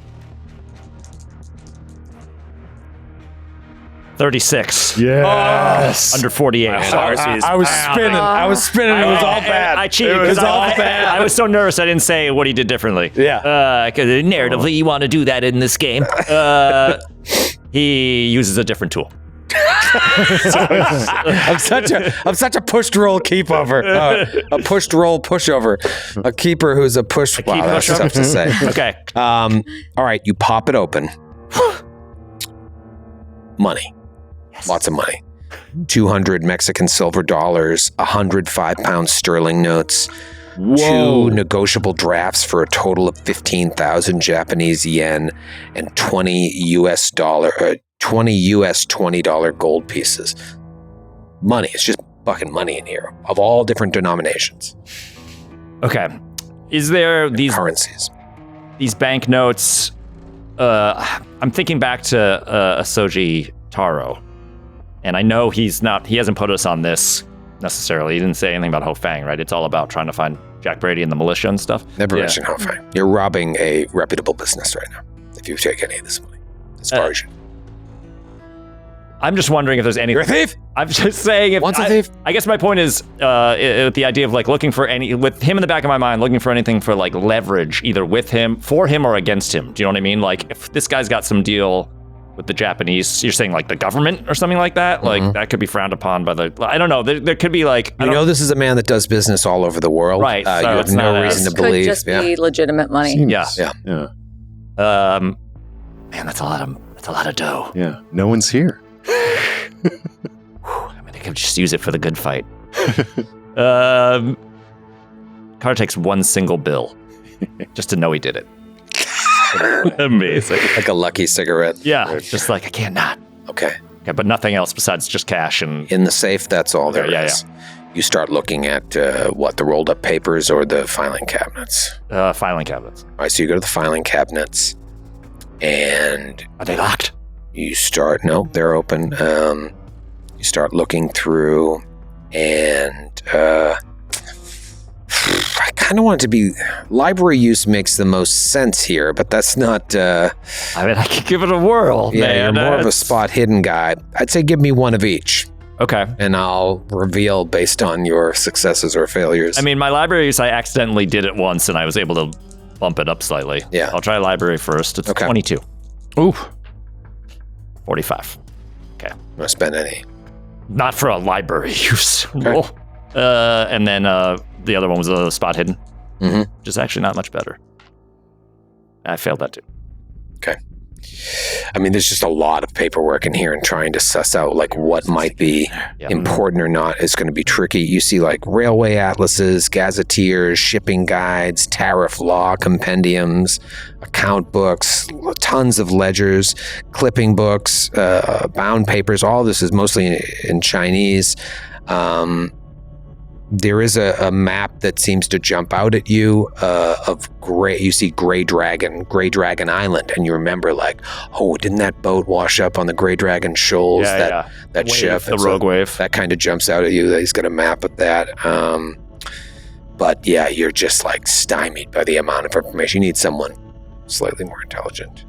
36. Yes. Under 48. I was spinning. I was spinning. It was all bad. I cheated It was because all bad. I was so nervous I didn't say what he did differently. Yeah. Because narratively, you want to do that in this game. He uses a different tool. I'm such a pushed roll keep over. A pushed roll pushover. A keeper who's a push. Wow, that's tough to say. Okay. All right, you pop it open. Money. Lots of money. 200 Mexican silver dollars, 100 5-pound sterling notes, 2 negotiable drafts for a total of 15,000 Japanese yen, and 20 US $20 gold pieces. Money. It's just fucking money in here of all different denominations. Okay. Is there these currencies? These banknotes? I'm thinking back to Asoji Taro. And I know he hasn't put us on this necessarily. He didn't say anything about Ho Fang, right? It's all about trying to find Jack Brady and the militia and stuff. Never mention how fine. You're robbing a reputable business right now. If you take any of this money, as far as you. I'm just wondering if there's any. You're a thief. I'm just saying if Once a thief. I guess my point is the idea of like looking for with him in the back of my mind, looking for anything for like leverage, either with him, for him, or against him. Do you know what I mean? Like if this guy's got some deal with the Japanese, you're saying like the government or something like that. Like that could be frowned upon by the. I don't know. There could be like. You know, this is a man that does business all over the world. Right. So you have no reason to Could believe. just be legitimate money. Seems- Yeah. Yeah. Man, that's a lot of dough. Yeah. No one's here. I mean, I could just use it for the good fight. Carter takes one single bill just to know he did it. Amazing. Like a lucky cigarette. Yeah, just like I can't not. Okay. But nothing else besides just cash and. In the safe, that's all there is. You start looking at the rolled up papers or the filing cabinets. Filing cabinets. All right, so you go to the filing cabinets, and Are they locked? you start. No, they're open. You start looking through, and I kind of want it to be library use makes the most sense here, but that's not. I mean, I could give it a whirl. Yeah, man. you're more of a spot hidden guy. I'd say give me one of each. Okay. And I'll reveal based on your successes or failures. I mean, my library use, I accidentally did it once, and I was able to bump it up slightly. Yeah. I'll try library first. It's 22. Ooh. 45. Okay. I'm gonna spend any. Not for a library use roll. And then the other one was a spot hidden, which is actually not much better. I failed that too. Okay. I mean, there's just a lot of paperwork in here, and trying to suss out like what might be important or not is going to be tricky. You see like railway atlases, gazetteers, shipping guides, tariff law compendiums, account books, tons of ledgers, clipping books, bound papers. All this is mostly in Chinese. There is a map that seems to jump out at you of gray. You see Gray Dragon Island, and you remember like, oh, didn't that boat wash up on the Gray Dragon Shoals? That Wave, ship, the rogue wave. that kind of jumps out at you. That he's got a map of that. But yeah, you're just like stymied by the amount of information. You need someone slightly more intelligent.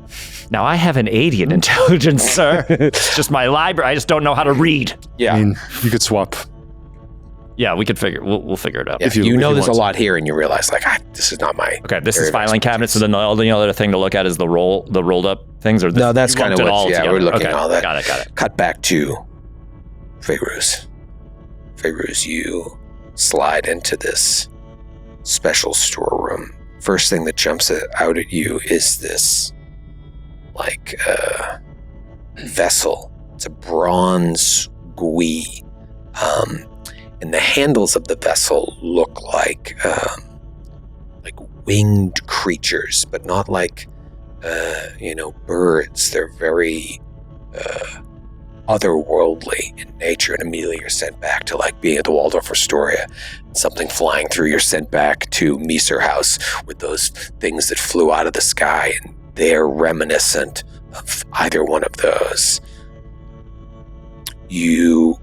Now I have an 80 in intelligence, sir. It's just my library. I just don't know how to read. Yeah. I mean, you could swap. Yeah, we could figure. We'll figure it out. If you know there's a lot here, and you realize like this is not my. Okay, this area is of filing cabinets. So then the only other thing to look at is the rolled up things. Or No, that's you kind of lumped it what. all Yeah, together. we're looking Okay, at all that. Got it. Cut back to Fayruz. Fayruz, you slide into this special storeroom. First thing that jumps out at you is this, like, vessel. It's a bronze gui. And the handles of the vessel look like winged creatures, but not like, birds. They're very otherworldly in nature, and immediately you're sent back to like being at the Waldorf Astoria. Something flying through, you're sent back to Miser House with those things that flew out of the sky, and they're reminiscent of either one of those. You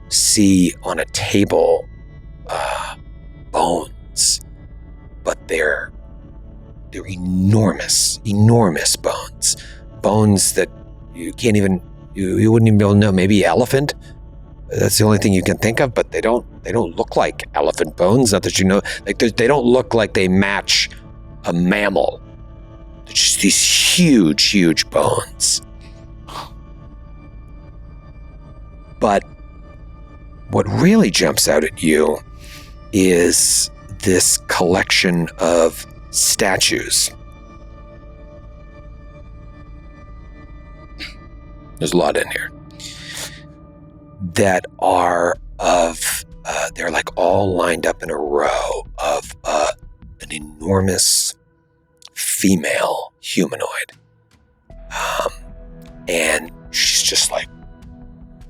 see on a table bones, but they're enormous bones that you can't even you wouldn't even be able to know. Maybe elephant. That's the only thing you can think of, but they don't look like elephant bones. Not that you know, like they don't look like they match a mammal. They're just these huge bones. But what really jumps out at you is this collection of statues. There's a lot in here that are they're like all lined up in a row of an enormous female humanoid. And she's just like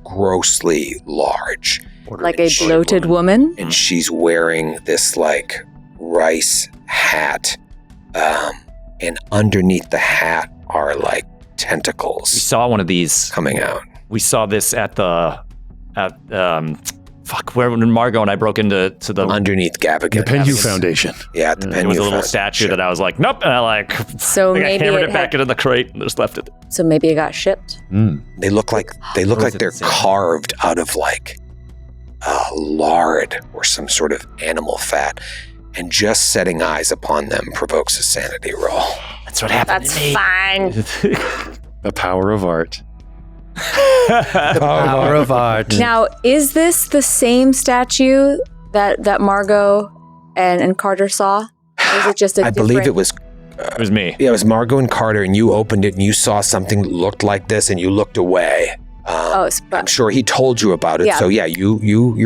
grossly large. Like a bloated woman? And she's wearing this like rice hat. And underneath the hat are like tentacles. We saw one of these coming out. We saw this at when Margot and I broke into the underneath Gavigan. The Penhew Foundation. Yeah, the Penhew There was a little Foundation. statue that I was like, nope, and I So I maybe hammered it back into the crate and just left it. So maybe it got shipped. They look like they're carved out of like lard or some sort of animal fat, and just setting eyes upon them provokes a sanity roll. That's what happened That's to me. fine. The power of art. Power of art. Now, is this the same statue that Margot and Carter saw? Or is it just a I believe it was. It was me. Yeah, it was Margot and Carter, and you opened it and you saw something that looked like this, and you looked away. I'm sure he told you about it. Yeah. So yeah, you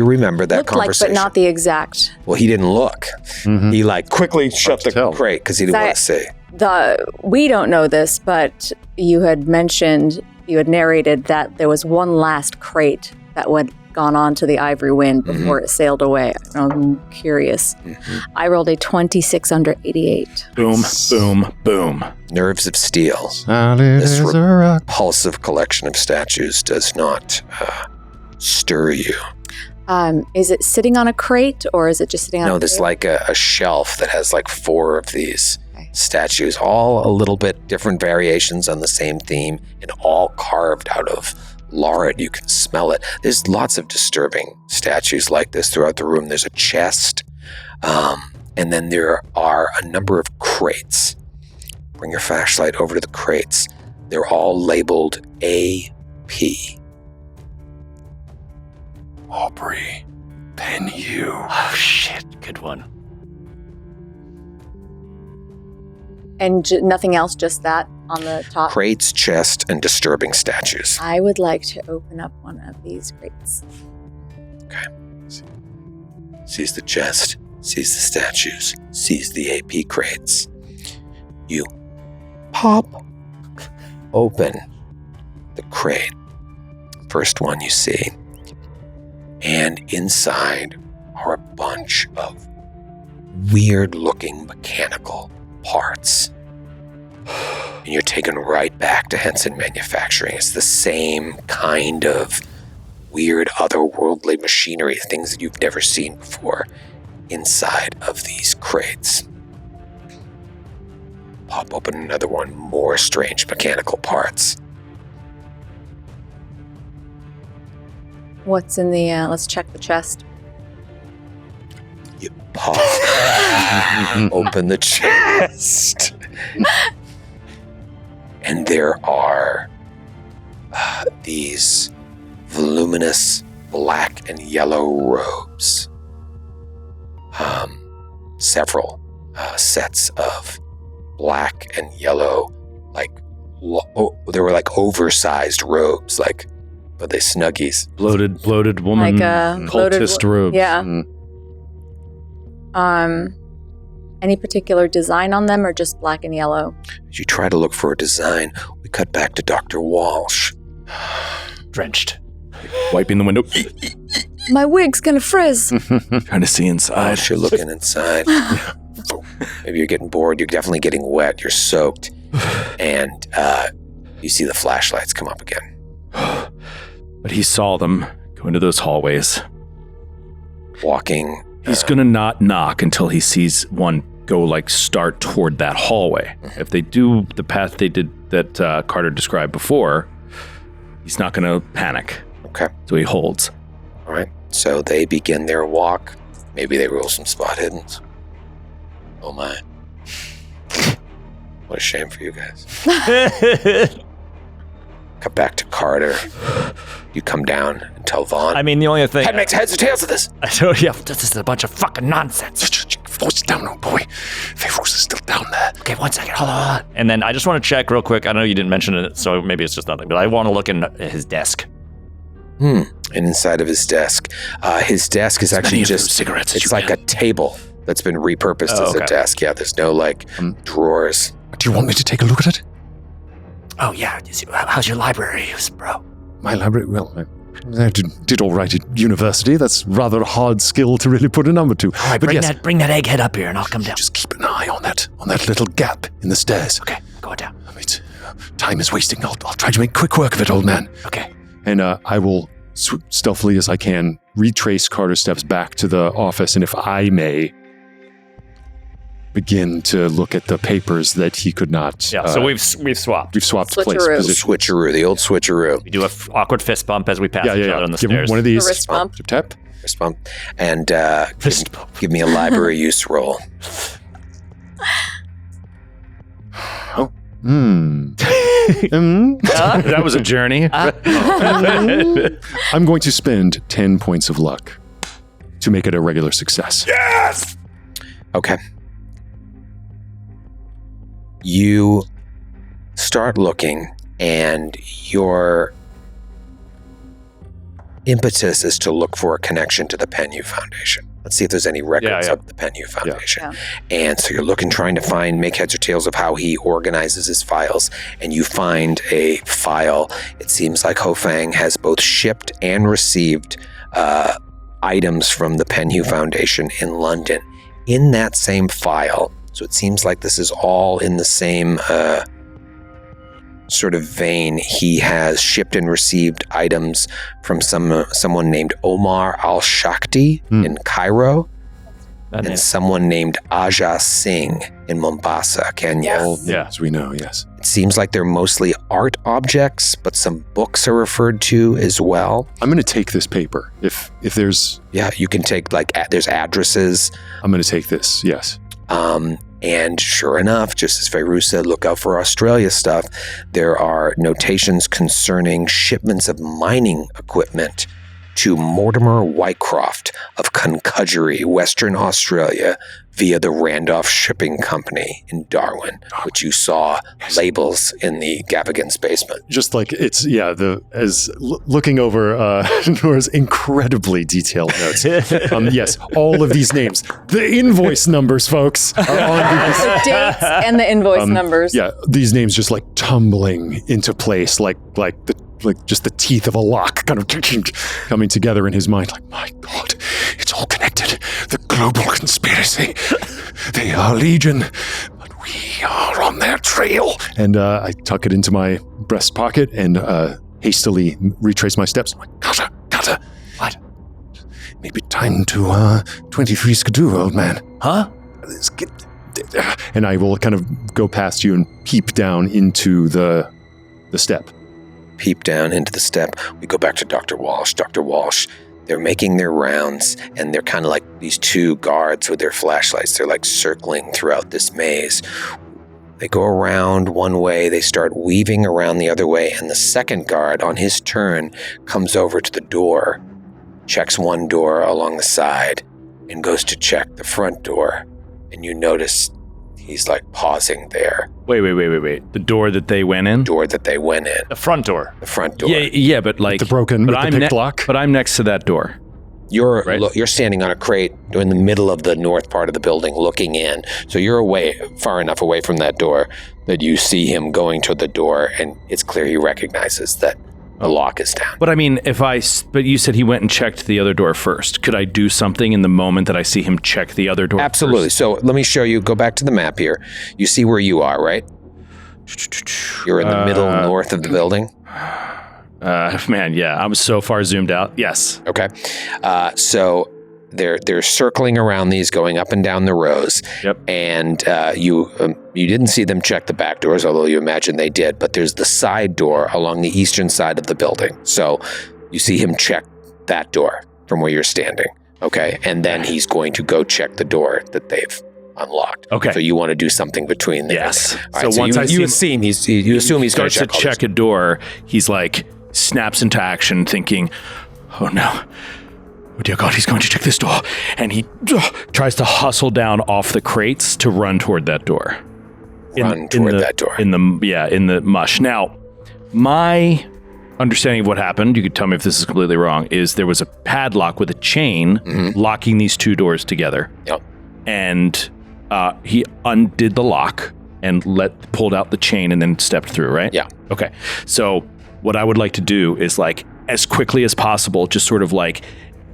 remember that looked like, conversation. but not the exact. Well, he didn't look. He like quickly shut the tell. crate because he didn't want to see. We don't know this, but you had narrated that there was one last crate that had gone on to the Ivory Wind before it sailed away. I'm curious. I rolled a 26 under 88. Boom, boom, boom. Nerves of steel. Solid This as a rock. repulsive collection of statues does not stir you. Is it sitting on a crate or is it just sitting on a No, there's table? like a shelf that has like 4 of these statues, all a little bit different variations on the same theme, and all carved out of lard. You can smell it. There's lots of disturbing statues like this throughout the room. There's a chest, and then there are a number of crates. Bring your flashlight over to the crates. They're all labeled AP. Aubrey Penhew. Oh, shit. Good one. And nothing else, just that on the top? Crates, chest, and disturbing statues. I would like to open up one of these crates. Sees the chest, sees the statues, sees the AP crates. You pop open the crate. First one you see. And inside are a bunch of weird-looking mechanical parts. And you're taken right back to Henson Manufacturing. It's the same kind of weird otherworldly machinery, things that you've never seen before inside of these crates. Pop open another one, more strange mechanical parts. What's in the, let's check the chest. You pop open the chest. And there are these voluminous black and yellow robes. Several sets of black and yellow, they were like oversized robes, are they snuggies? Bloated woman. Like a cultist robes. Yeah. Any particular design on them or just black and yellow? As you try to look for a design, we cut back to Dr. Walsh. Drenched. Wiping the window. My wig's gonna frizz. Trying to see inside. Walsh, you're looking inside. Maybe you're getting bored. You're definitely getting wet. You're soaked. And you see the flashlights come up again. But he saw them go into those hallways. Walking. He's gonna not knock until he sees one go start toward that hallway. If they do the path they did that Carter described before, he's not gonna panic. Okay. So he holds. All right. So they begin their walk. Maybe they roll some spot hiddens. Oh my. What a shame for you guys. Cut back to Carter. You come down and tell Vaughn. I mean, the only thing... Head makes heads or tails of this. Yeah, this is a bunch of fucking nonsense. Voice down, oh boy. Favors is still down there. Okay, 1 second, hold on. And then I just want to check real quick. I know you didn't mention it, so maybe it's just nothing, but I want to look in his desk. And inside of his desk is actually just cigarettes. It's like a table that's been repurposed as a desk. Yeah, there's no drawers. Do you want me to take a look at it? Oh, yeah. How's your library, bro? My library, well, I did all right at university. That's rather a hard skill to really put a number to. All right, bring that egghead up here and I'll come down. Just keep an eye on that little gap in the stairs. Okay, go down. Time is wasting. I'll try to make quick work of it, old man. Okay. And I will stealthily as I can, retrace Carter's steps back to the office, and if I may, begin to look at the papers that he could not. Yeah, so we've swapped. We've swapped Switcheroo. place position. Switcheroo, the old switcheroo. We do an awkward fist bump as we pass each other on the Give him stairs. one of these. A wrist bump. Tap. Fist bump. And give me a library use roll. Oh. That was a journey. I'm going to spend 10 points of luck to make it a regular success. Yes! Okay. You start looking, and your impetus is to look for a connection to the Penhew Foundation. Let's see if there's any records of the Penhew Foundation. Yeah. And so you're looking, trying to make heads or tails of how he organizes his files, and you find a file. It seems like Fang has both shipped and received items from the Penhew Foundation in London. In that same file, so it seems like this is all in the same sort of vein. He has shipped and received items from someone named Omar Al-Shakti in Cairo, and someone named Aja Singh in Mombasa, Kenya. All as we know, yes. It seems like they're mostly art objects, but some books are referred to as well. I'm going to take this paper. If there's... Yeah, you can take, there's addresses. I'm going to take this, yes. And sure enough, just as Feyrouz said, look out for Australia stuff. There are notations concerning shipments of mining equipment to Mortimer Whitecroft of Concudgery, Western Australia, via the Randolph Shipping Company in Darwin, which you saw labels in the Gavigan's basement. Just like it's, looking over Nora's incredibly detailed notes. Yes, all of these names. The invoice numbers, folks, are on these. The dates and the invoice numbers. Yeah, these names just like tumbling into place, like just the teeth of a lock kind of coming together in his mind. Like, my God, it's all connected. The global conspiracy. They are legion, but we are on their trail. And I tuck it into my breast pocket and hastily retrace my steps. I'm like, Carter. What? Maybe time to 23 Skidoo, old man. Huh? And I will kind of go past you and peep down into the step. Peep down into the step. We go back to Dr. Walsh. Dr. Walsh, they're making their rounds, and they're kind of like these two guards with their flashlights. They're like circling throughout this maze. They go around one way, they start weaving around the other way, and the second guard, on his turn, comes over to the door, checks one door along the side, and goes to check the front door. And you notice he's like pausing there. Wait. The door that they went in? The front door. The front door. Yeah, but like... With the picked lock? But I'm next to that door. You're standing on a crate in the middle of the north part of the building looking in. So you're far enough away from that door that you see him going to the door, and it's clear he recognizes that the lock is down. But I mean, but you said he went and checked the other door first. Could I do something in the moment that I see him check the other door Absolutely. first? So let me show you. Go back to the map here. You see where you are, right? You're in the middle north of the building. Man, yeah. I'm so far zoomed out. Yes. Okay. So they're circling around these, going up and down the rows. Yep. And you didn't see them check the back doors, although you imagine they did. But there's the side door along the eastern side of the building. So you see him check that door from where you're standing. Okay. And then he's going to go check the door that they've unlocked. Okay. So you want to do something between there. Yes. All right, So once you assume he's going starts to to check a door, he's like snaps into action thinking, oh no. Oh dear God, he's going to check this door. And he tries to hustle down off the crates to run toward that door. Run toward that door. In the mush. Now, my understanding of what happened, you could tell me if this is completely wrong, is there was a padlock with a chain locking these two doors together. Yep. And he undid the lock and pulled out the chain and then stepped through, right? Yeah. Okay. So what I would like to do is like as quickly as possible, just sort of like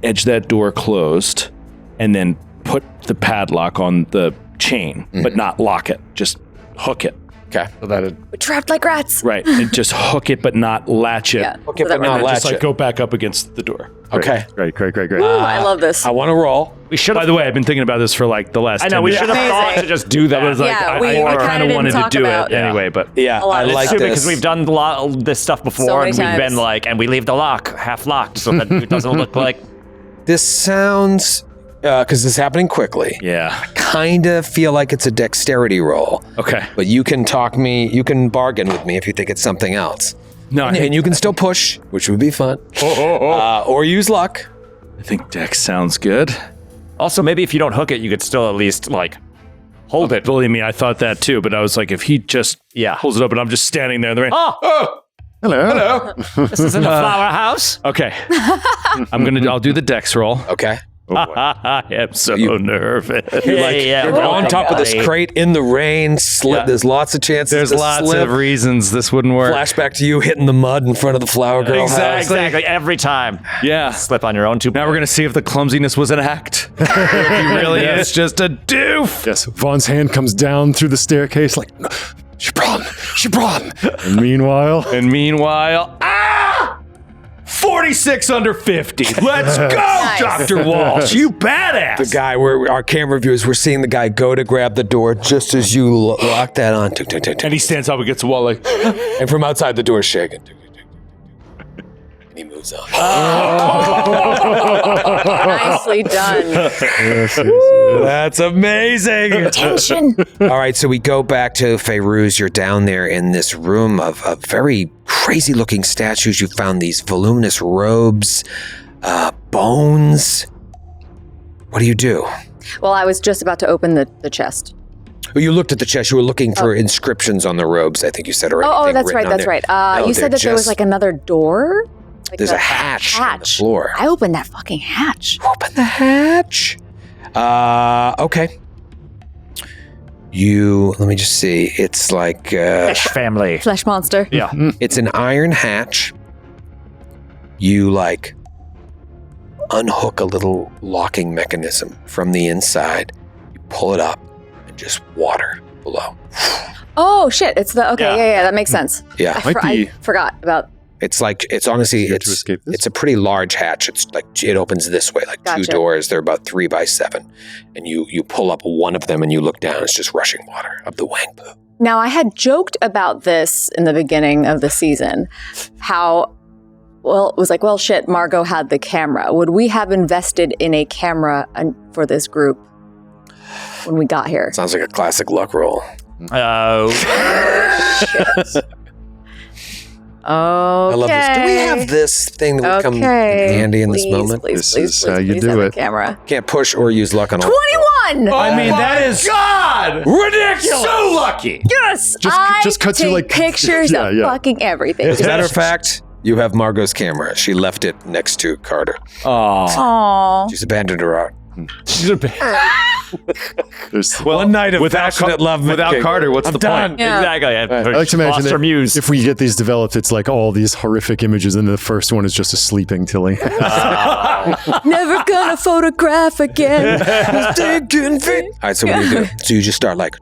edge that door closed and then put the padlock on the chain, but not lock it, just hook it. Okay. So that We're trapped like rats. right, and just hook it but not latch it. Yeah. Okay, So that but we're not And latch just like it. go back up against the door. Okay. Great. Ooh, I love this. I want to roll. We should By have. the way, I've been thinking about this for like the last I know 10 we minutes. should have thought to just do that. That was like, Yeah, I we kind kinda of didn't wanted to talk do about- it anyway, but Yeah, A lot I of It's like stupid this. because we've done a lot of this stuff before, many and we've been times. like, and we leave the lock half locked so that it doesn't look like. This sounds, because this is happening quickly. yeah. Kind of feel like it's a dexterity roll, Okay. but you can bargain with me if you think it's something else. No, And you can still push, which would be fun. Or use luck. I think Dex sounds good. Also, maybe if you don't hook it, you could still at least like hold it. Believe me, I thought that too, but I was like, if he just pulls it up and I'm just standing there in the rain. Oh, Hello. this isn't a flower house. Okay. I'll do the Dex roll. Okay. I am so You- nervous. You're like Yeah, you're well, on top of this buddy. crate in the rain. There's lots of chances. There's to lots slip. of reasons this wouldn't work. Flashback to you hitting the mud in front of the flower girl. Exactly. Every time. Yeah. Slip on your own two. Now we're gonna see if the clumsiness was an act. If he really is just a doof. Yes, Vaughn's hand comes down through the staircase like, Shibron. And meanwhile, 46 under 50. Let's go, Nice. Dr. Walsh. You badass. The guy where our camera viewers were seeing the guy go to grab the door just as you lock that on. Tuk, tuk, tuk, tuk. And he stands up against the wall like, And from outside the door shaking. Tuk, tuk, tuk, tuk, tuk. And he moves on. Nicely done. That's amazing. Tension. All right, so we go back to Feyrouz. You're down there in this room of very crazy looking statues. You found these voluminous robes, bones. What do you do? Well, I was just about to open the chest. Well, you looked at the chest. You were looking for inscriptions on the robes. I think you said already. Oh, that's right. That's right. No, You said that there was like another door. Like There's a hatch on the floor. I opened that fucking hatch. Open the hatch. Okay. Let me just see. It's like, Fish family. Flesh monster. Yeah. it's an iron hatch. You unhook a little locking mechanism from the inside. You pull it up and just water below. Oh shit! It's the yeah. That makes sense. Yeah. I forgot about. It's honestly, Easier to escape this? it's a pretty large hatch. It's like, it opens this way, like Gotcha. 2 doors. They're about 3 by 7. And you pull up one of them and you look down. It's just rushing water of the Wangpu. Now I had joked about this in the beginning of the season. How it was like, well, shit. Margot had the camera. Would we have invested in a camera for this group when we got here? Sounds like a classic luck roll. Oh. Oh, I love this. Do we have this thing that would come in handy in this moment? This is how you do it. Camera. Can't push or use luck on all. 21. I mean, that is God! ridiculous. So lucky. Yes. Just cut to, take like- pictures Yeah, of yeah. fucking everything. As a matter of fact, you have Margot's camera. She left it next to Carter. Oh. Aww. She's abandoned her out. There's, One night of passionate love. Without making. Carter, what's I'm the done. point? Yeah. Exactly. I like to imagine Lost her muse. that if we get these developed, it's like all these horrific images, and the first one is just a sleeping Tilly. Never gonna photograph again. Mistaken fit. All right, so what do you do? So you just start like.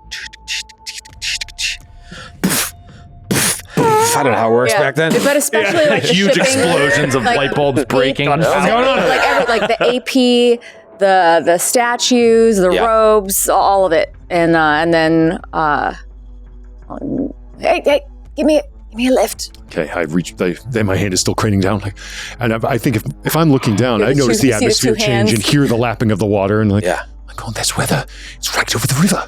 I don't know how it works back then. But especially like the Huge shipping, explosions of like, light bulbs breaking. Like the AP, the statues, the Yeah. robes, all of it, and then hey, give me a lift. Okay, I reach. Then my hand is still craning down, and I think if I'm looking down, Yeah, I notice you the see the atmosphere two change hands. and hear the lapping of the water, and Yeah. oh, that's weather. It's right over the river.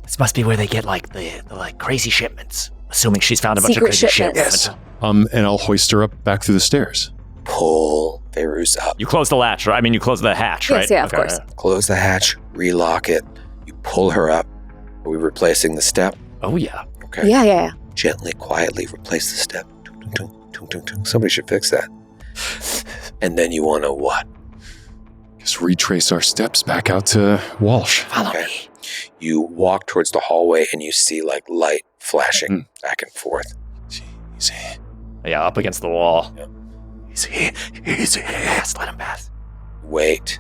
This must be where they get like the crazy shipments. Assuming she's found a bunch Secret of crazy shipments. shipments. And I'll hoist her up back through the stairs. Pull Feyrouz up. You close the latch, right? I mean, you close the hatch, right? Yes, yeah, of course. Close the hatch. Relock it. You pull her up. Are we replacing the step? Oh yeah. Okay. Yeah. Gently, quietly replace the step. Tung, tung, tung, tung, tung, tung. Somebody should fix that. And then you want to what? Just retrace our steps back out to Walsh. Follow Okay. me. You walk towards the hallway and you see like light flashing back and forth. Easy. Yeah, up against the wall. Easy. Pass, let him pass. Wait.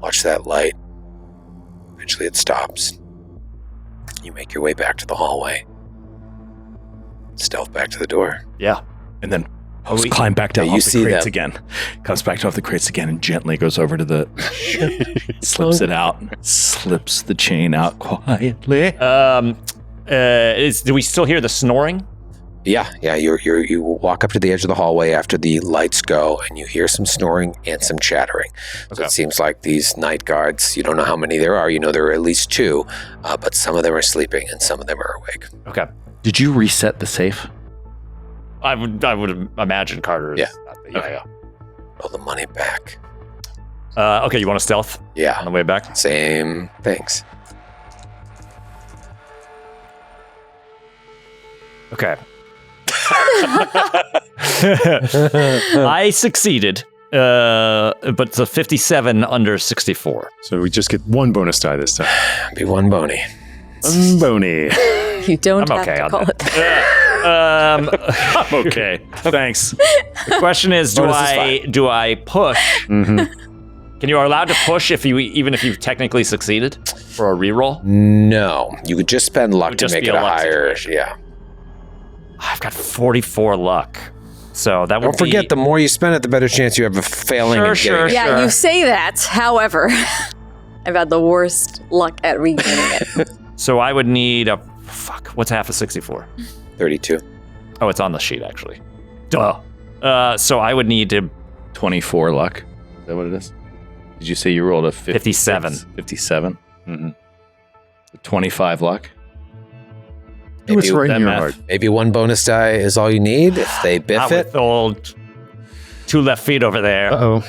Watch that light. Eventually it stops. You make your way back to the hallway. Stealth back to the door. Yeah. And then Host climb back down off the crates again. Comes back off the crates again and gently goes over to the slips it out. Slips the chain out quietly. Do we still hear the snoring? Yeah. You walk up to the edge of the hallway after the lights go, and you hear some snoring and some chattering. So it seems like these night guards, you don't know how many there are. You know there are at least 2, but some of them are sleeping and some of them are awake. Okay. Did you reset the safe? I would imagine Carter is. Yeah. Okay. Pull the money back. Okay, you want to stealth? Yeah. On the way back? Same things. Okay. I succeeded, but it's a 57 under 64. So we just get 1 bonus die this time. Be 1 bony. 1 bony. You don't I'm have okay to on call that. it that. I'm okay. Thanks. The question is, do I push? Mm-hmm. Can you are allowed to push even if you've technically succeeded for a reroll? No, you could just spend luck to just make be it a a luck higher. situation. Yeah. I've got 44 luck, so that would Don't forget, the more you spend it, the better chance you have of failing. Sure. Yeah, you say that. However, I've had the worst luck at regaining it. So I would need a what's half of 64? 32. Oh, it's on the sheet actually. Duh. So I would need to 24 luck. Is that what it is? Did you say you rolled a 57? 57. Mm-hmm. 25 luck. Do what's right in your heart. Maybe 1 bonus die is all you need if they biff it. With old 2 left feet over there. Uh-oh.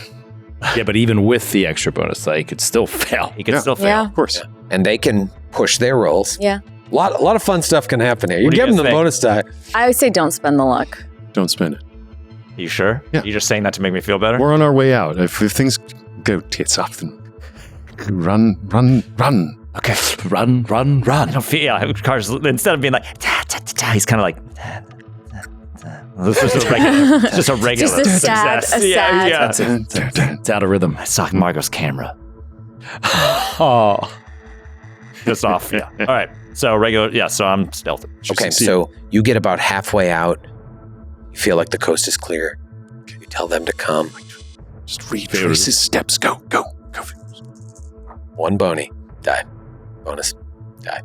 Yeah, but even with the extra bonus die, he could still fail. He could still fail. Yeah. Of course. Yeah. And they can push their rolls. Yeah. A lot of fun stuff can happen here. You What do you give them the guys think? bonus die. I would say don't spend the luck. Don't spend it. You sure? Yeah. You just saying that to make me feel better? We're on our way out. If things go tits up, then run. Okay. Run. I don't feel, Carter's, instead of being like, ta, ta, ta, ta, he's kind of like, ta, ta, ta. It's just a regular Just a sad, success. a sad. It's out of rhythm. I saw Margot's camera. Oh. Just off. Yeah. All right. So regular. Yeah. So I'm stealthy. Okay, so you get about halfway out. You feel like the coast is clear. You tell them to come. Just retrace his steps. Go. 1 bony die. Bonus die.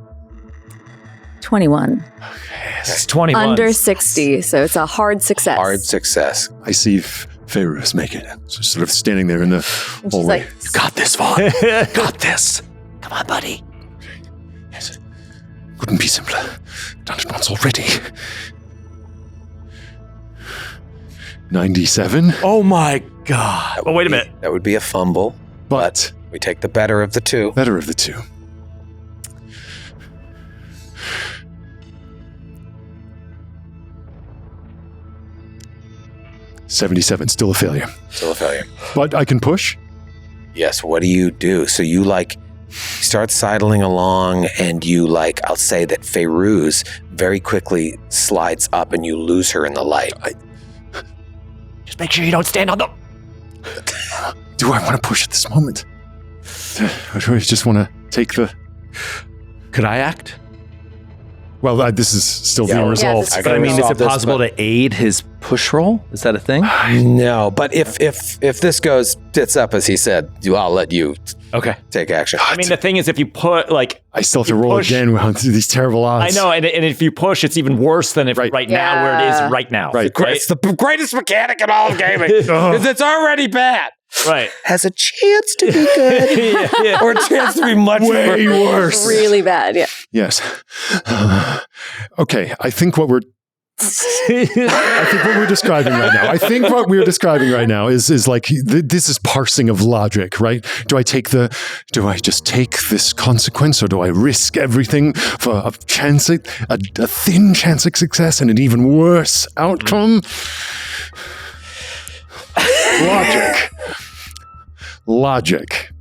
21. It's 21. Under 60, so it's a hard success. Hard success. I see Pharaoh's making it. So sort of standing there in the And she's hallway. like, You got this, Vaughn. Got this. Come on, buddy. Yes. Couldn't be simpler. Done it once already. 97. Oh my God. Oh, wait a minute. That would be a fumble. But We take the better of the 2. better of the 2. $77, still a failure. Still a failure. But I can push. Yes, what do you do? So you start sidling along and you I'll say that Feyruz very quickly slides up and you lose her in the light. Just make sure you don't stand on them. Do I want to push at this moment? Or do I just want to take the... Could I act? Well, this is still Yeah, being yeah, resolved. this is But I mean, is solve it this, possible but- to aid his push roll? Is that a thing? No, but if this goes tits up, as he said, I'll let you Okay. take action. I mean, the thing is, if you put I still have to you roll push- again with these terrible I odds. know, and if you push, it's even worse than if Right. now where it Yeah. is right now. Right. It's the greatest mechanic in all of gaming. Because it's already bad. Right. Has a chance to be good. Yeah. Or a chance to be much Way worse. really bad, yeah. Yes. Okay, I think what we're describing right now. I think what we're describing right now is like this is parsing of logic, right? Do I just take this consequence, or do I risk everything for a chance, a thin chance of success and an even worse outcome? Logic.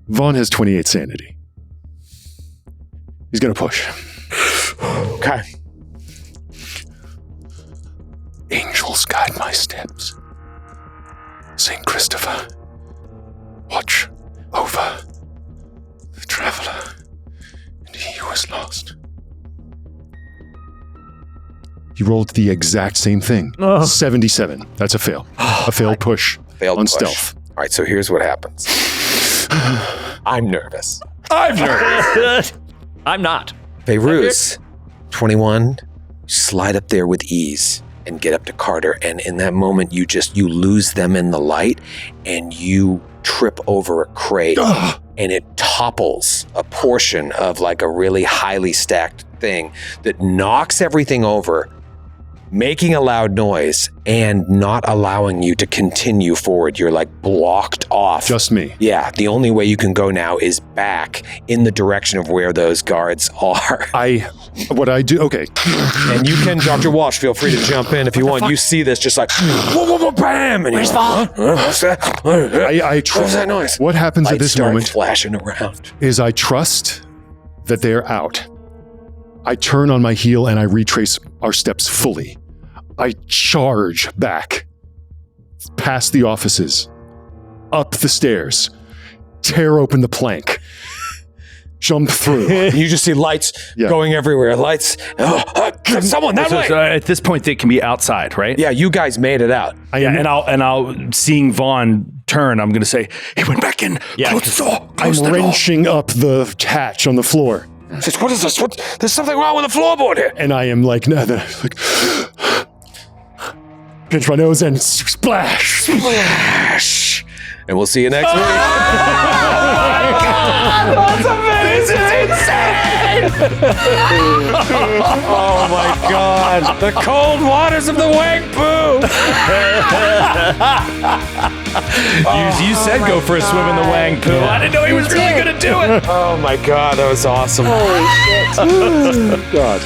Vaughn has 28 sanity. He's gonna push. Okay. Angels guide my steps. Saint Christopher, watch over the traveler, and he who is almost lost. He rolled the exact same thing. 77. That's a fail. A failed push on stealth. All right, so here's what happens. I'm nervous. I'm nervous. I'm not. Beirut, 21, slide up there with ease and get up to Carter. And in that moment, you lose them in the light and you trip over a crate and it topples a portion of like a really highly stacked thing that knocks everything over, making a loud noise and not allowing you to continue forward. You're like blocked off. Just me. Yeah, the only way you can go now is back in the direction of where those guards are. What I do, okay. And you can, Dr. Walsh, feel free to jump in if you want. You see this just like, whoa, whoa, whoa, bam! And Where's Vaughn? What's that? What was that noise? What happens Lights at this start moment flashing around. is I trust that they're out. I turn on my heel and I retrace our steps fully. I charge back, past the offices, up the stairs, tear open the plank, jump through. You just see lights going everywhere. Lights. Someone that way. So at this point, they can be outside, right? Yeah, you guys made it out. And I'll seeing Vaughn turn, I'm going to say, he went back in. Yeah. Close the door. I'm wrenching up the hatch on the floor. Says, what is this? There's something wrong with the floorboard here. And I am like pinch my nose and splash. Splash. And we'll see you next week. This is insane! Oh my God. The cold waters of the Wang Poo. You said go for a swim in the Wang Poo. I didn't know he was really going to do it. Oh my God, that was awesome. Holy shit. God.